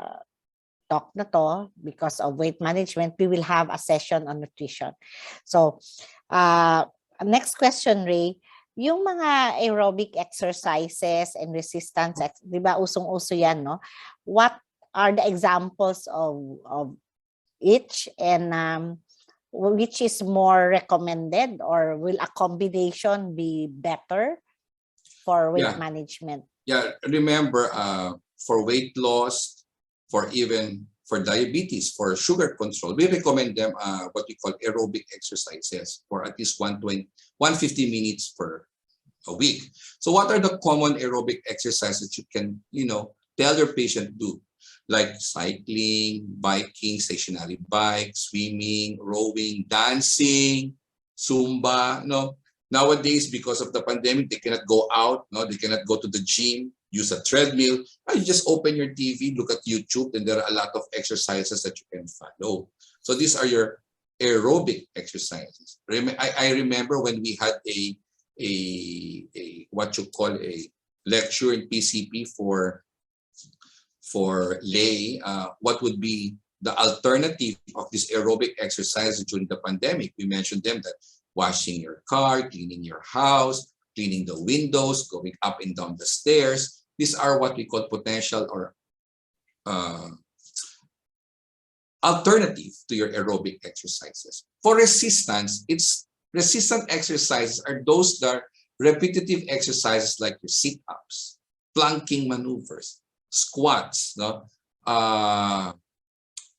talk na to. Because of weight management, we will have a session on nutrition. So next question, Ray. Yung mga aerobic exercises and resistance, di ba usong-uso yan, no? What are the examples of each, and which is more recommended, or will a combination be better for weight management? Yeah, remember, for weight loss, for diabetes, for sugar control, we recommend them what we call aerobic exercises for at least 150 minutes per a week. So what are the common aerobic exercises you can, tell your patient do? Like cycling, biking, stationary bike, swimming, rowing, dancing, Zumba. Nowadays, because of the pandemic, they cannot go out. They cannot go to the gym, use a treadmill. You just open your TV, look at YouTube, and there are a lot of exercises that you can follow. So these are your aerobic exercises. I remember when we had a what you call a lecture in PCP for lay, what would be the alternative of this aerobic exercise during the pandemic. We mentioned them that washing your car, cleaning your house, cleaning the windows, going up and down the stairs. These are what we call potential or alternative to your aerobic exercises. For resistance, resistant exercises are those that are repetitive exercises like your sit-ups, planking maneuvers, squats. No?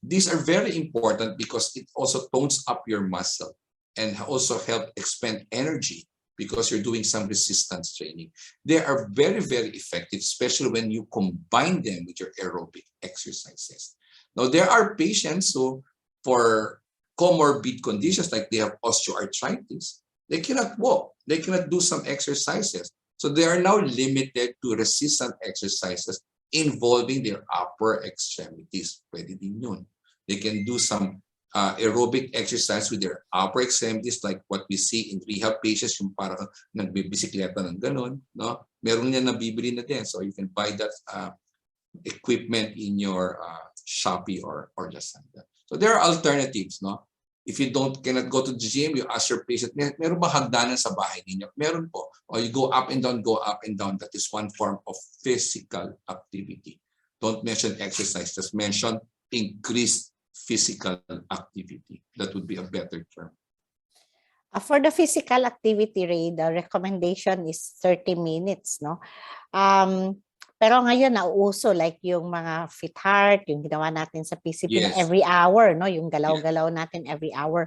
These are very important because it also tones up your muscle and also help expend energy because you're doing some resistance training. They are very, very effective, especially when you combine them with your aerobic exercises. Now, there are patients who, for comorbid conditions like they have osteoarthritis, they cannot walk, they cannot do some exercises. So they are now limited to resistant exercises involving their upper extremities. Pwede din yun. They can do some aerobic exercise with their upper extremities like what we see in rehab patients, yung parang nagbibisikleta ng ganun. No? Meron niya nabibili na din. So you can buy that equipment in your Shopee or Lazada. So there are alternatives. No? If you cannot go to the gym, you ask your patient, meron ba hagdanan sa bahay ninyo? Meron po. Or you go up and down, go up and down. That is one form of physical activity. Don't mention exercise, just mention increased physical activity. That would be a better term. For the physical activity, Ray, the recommendation is 30 minutes, no? Pero ngayon nauuso like yung mga Fit Heart, yung ginawa natin sa PCP na Yes. every hour, no? Yung galaw-galaw natin every hour.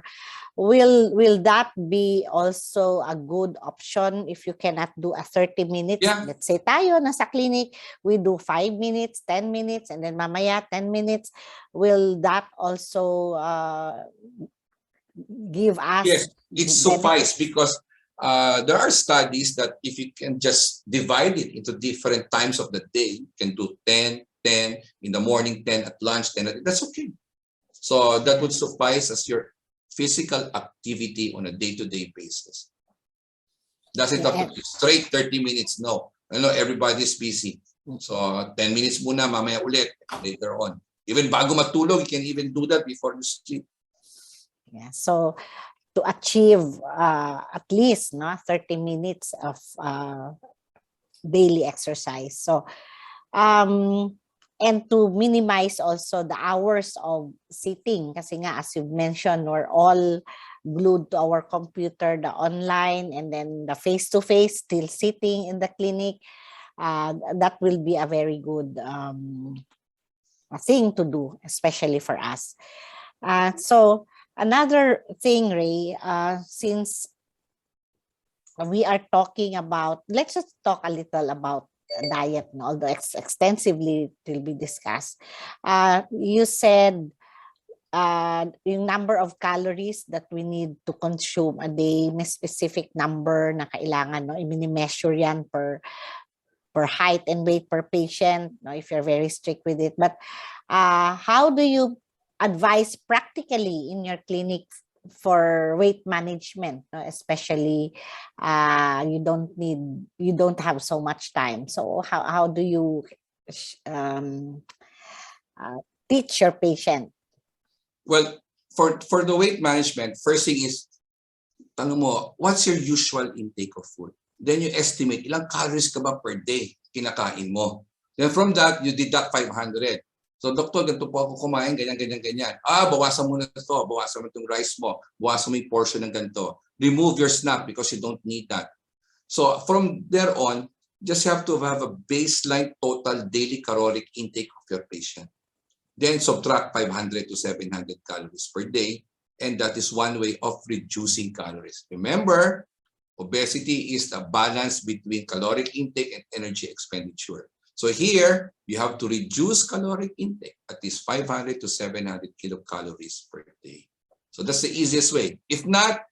Will that be also a good option if you cannot do a 30 minutes? Yeah. Let's say tayo nasa clinic, we do 5 minutes, 10 minutes, and then mamaya 10 minutes. Will that also give us Yes, it suffices benefits? because there are studies that if you can just divide it into different times of the day, you can do 10, 10 in the morning, 10 at lunch, 10 that's okay. So that would suffice as your physical activity on a day-to-day basis. Doesn't have to be straight 30 minutes, no. I know everybody's busy. So 10 minutes muna, mamaya ulit, later on. Even bago matulog, you can even do that before you sleep. Yeah, so to achieve at least 30 minutes of daily exercise. So and to minimize also the hours of sitting kasi nga as you mentioned, we're all glued to our computer, the online and then the face-to-face, still sitting in the clinic. That will be a very good thing to do, especially for us. So another thing, Ray, since we are talking about, let's just talk a little about diet, although extensively it will be discussed. You said yung number of calories that we need to consume a day, may specific number na kailangan, no? I-measure yan per height and weight per patient, no? If you're very strict with it. But how do you advise practically in your clinic for weight management, no? Especially you don't have so much time. So how do you teach your patient? Well, for the weight management, first thing is, tanong mo, what's your usual intake of food? Then you estimate ilang calories ka ba per day kinakain mo. Then from that, you deduct 500. So, doktor, ganito po ako kumain, ganyan, ganyan, ganyan. Bawasan mo na ito, bawasan mo itong rice mo, bawasan mo yung portion ng ganito. Remove your snack because you don't need that. So, from there on, just have to have a baseline total daily caloric intake of your patient. Then subtract 500 to 700 calories per day. And that is one way of reducing calories. Remember, obesity is the balance between caloric intake and energy expenditure. So here, you have to reduce caloric intake at least 500 to 700 kilocalories per day. So that's the easiest way. If not,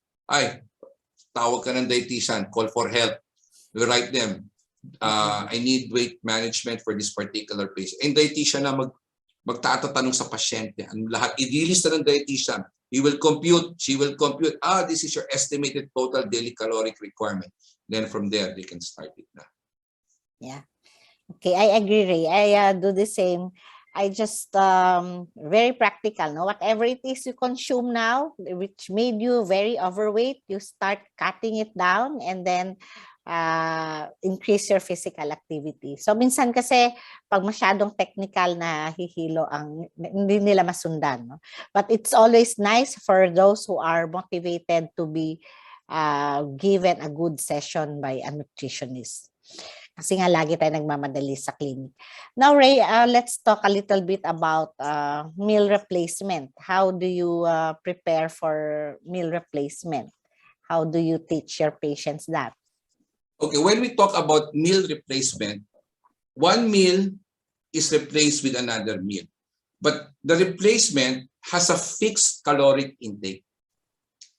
tawag ka ng dietitian, call for help. We write them, I need weight management for this particular patient. And dietitian na magtatatanong sa pasyente. Ang lahat, i-release na ng dietitian. He will compute, she will compute, this is your estimated total daily caloric requirement. Then from there, they can start it na. Yeah. Okay, I agree, Ray. I do the same. I just very practical, no? Whatever it is you consume now, which made you very overweight, you start cutting it down and then increase your physical activity. So minsan kasi pag masyadong technical na hihilo ang hindi nila masundan, no? But it's always nice for those who are motivated to be given a good session by a nutritionist. Kasi nga lagi tayo nagmamadali sa clinic. Now, Ray, let's talk a little bit about meal replacement. How do you prepare for meal replacement? How do you teach your patients that? Okay, when we talk about meal replacement, one meal is replaced with another meal. But the replacement has a fixed caloric intake.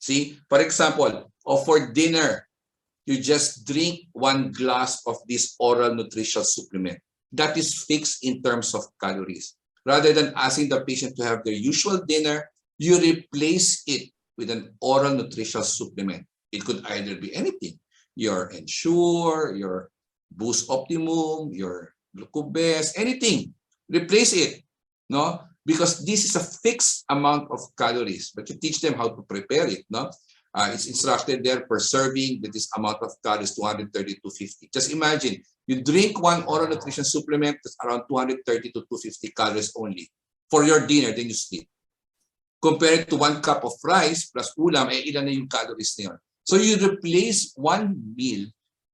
See, for example, for dinner, you just drink 1 glass of this oral nutritional supplement. That is fixed in terms of calories. Rather than asking the patient to have their usual dinner, you replace it with an oral nutritional supplement. It could either be anything. Your Ensure, your Boost Optimum, your Glucobest, anything. Replace it, no? Because this is a fixed amount of calories, but you teach them how to prepare it, no? It's instructed there per serving that this amount of calories 230 to 50. Just imagine, you drink 1 oral nutrition supplement that's around 230 to 250 calories only for your dinner, then you sleep. Compared to 1 cup of rice plus ulam, ilan na yung calories na yun. So you replace one meal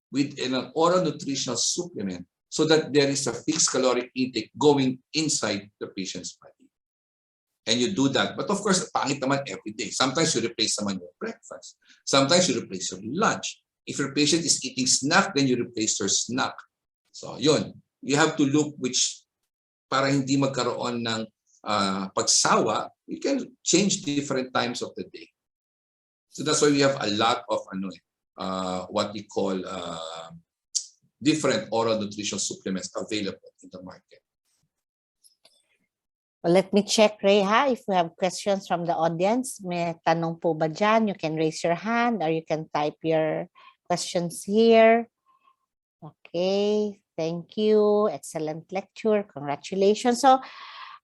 with an oral nutritional supplement so that there is a fixed caloric intake going inside the patient's body. And you do that. But of course, pangit naman every day. Sometimes you replace naman your breakfast. Sometimes you replace your lunch. If your patient is eating snack, then you replace your snack. So yun, you have to look which, para hindi magkaroon ng pagsawa, you can change different times of the day. So that's why we have a lot of what we call different oral nutrition supplements available in the market. Well, let me check, Ray, if we have questions from the audience. May tanong po ba dyan? You can raise your hand or you can type your questions here. Okay, thank you. Excellent lecture. Congratulations. So,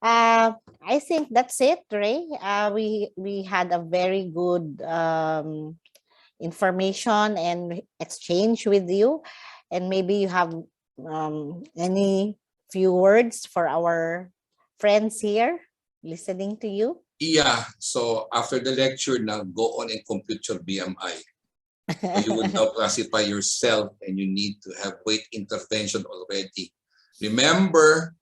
I think that's it, Ray. We had a very good information and exchange with you. And maybe you have any few words for our friends here listening to you? Yeah, so after the lecture, now go on and compute your BMI. So you will now classify yourself and you need to have weight intervention already. Remember,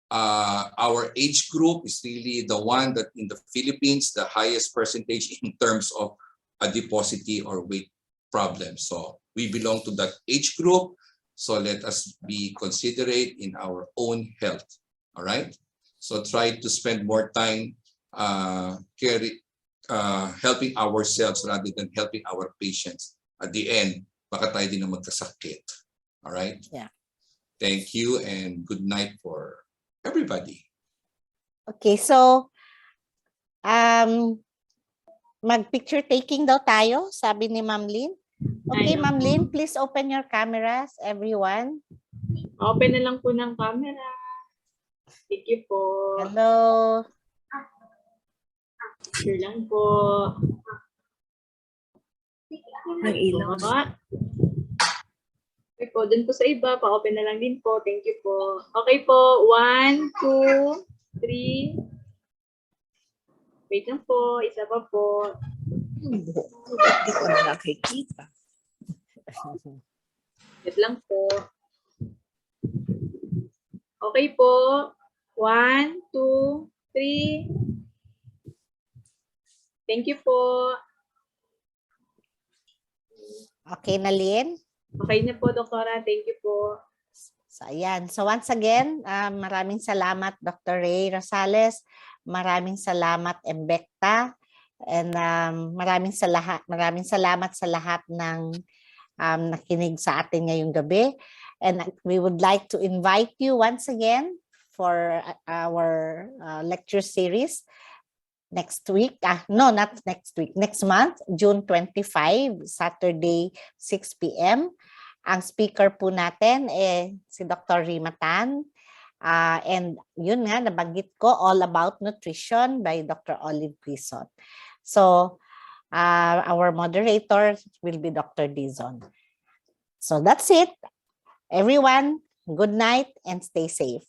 our age group is really the one that in the Philippines, the highest percentage in terms of adiposity or weight problems. So we belong to that age group. So let us be considerate in our own health, all right? So try to spend more time helping ourselves rather than helping our patients. At the end, baka tayo din na magkasakit. All right? Yeah. Thank you and good night for everybody. Okay, so mag-picture taking daw tayo, sabi ni Ma'am Lynn. Okay, Ma'am Lynn, please open your cameras, everyone. Open na lang po ng camera. Thank you po. Hello. Sure lang po. Ang ilaw. Okay po, dun po sa iba, pa-open na lang din po. Thank you po. Okay po, 1, 2, 3. Wait lang po, isa pa po. Hindi ko na nakikita. Wait lang po. Okay po. 1, 2, 3. Thank you po. Okay na, Lynn? Okay na po, Doktora. Thank you po. So, ayan. So, once again, maraming salamat, Dr. Ray Rosales. Maraming salamat, Embecta. And maraming salamat sa lahat ng nakinig sa atin ngayong gabi. And we would like to invite you once again for our lecture series next week. No, not next week. Next month, June 25, Saturday, 6 p.m. Ang speaker po natin si Dr. Rimatan. And yun nga, nabanggit ko, All About Nutrition by Dr. Olive Quizon. So, our moderator will be Dr. Dizon. So that's it. Everyone, good night and stay safe.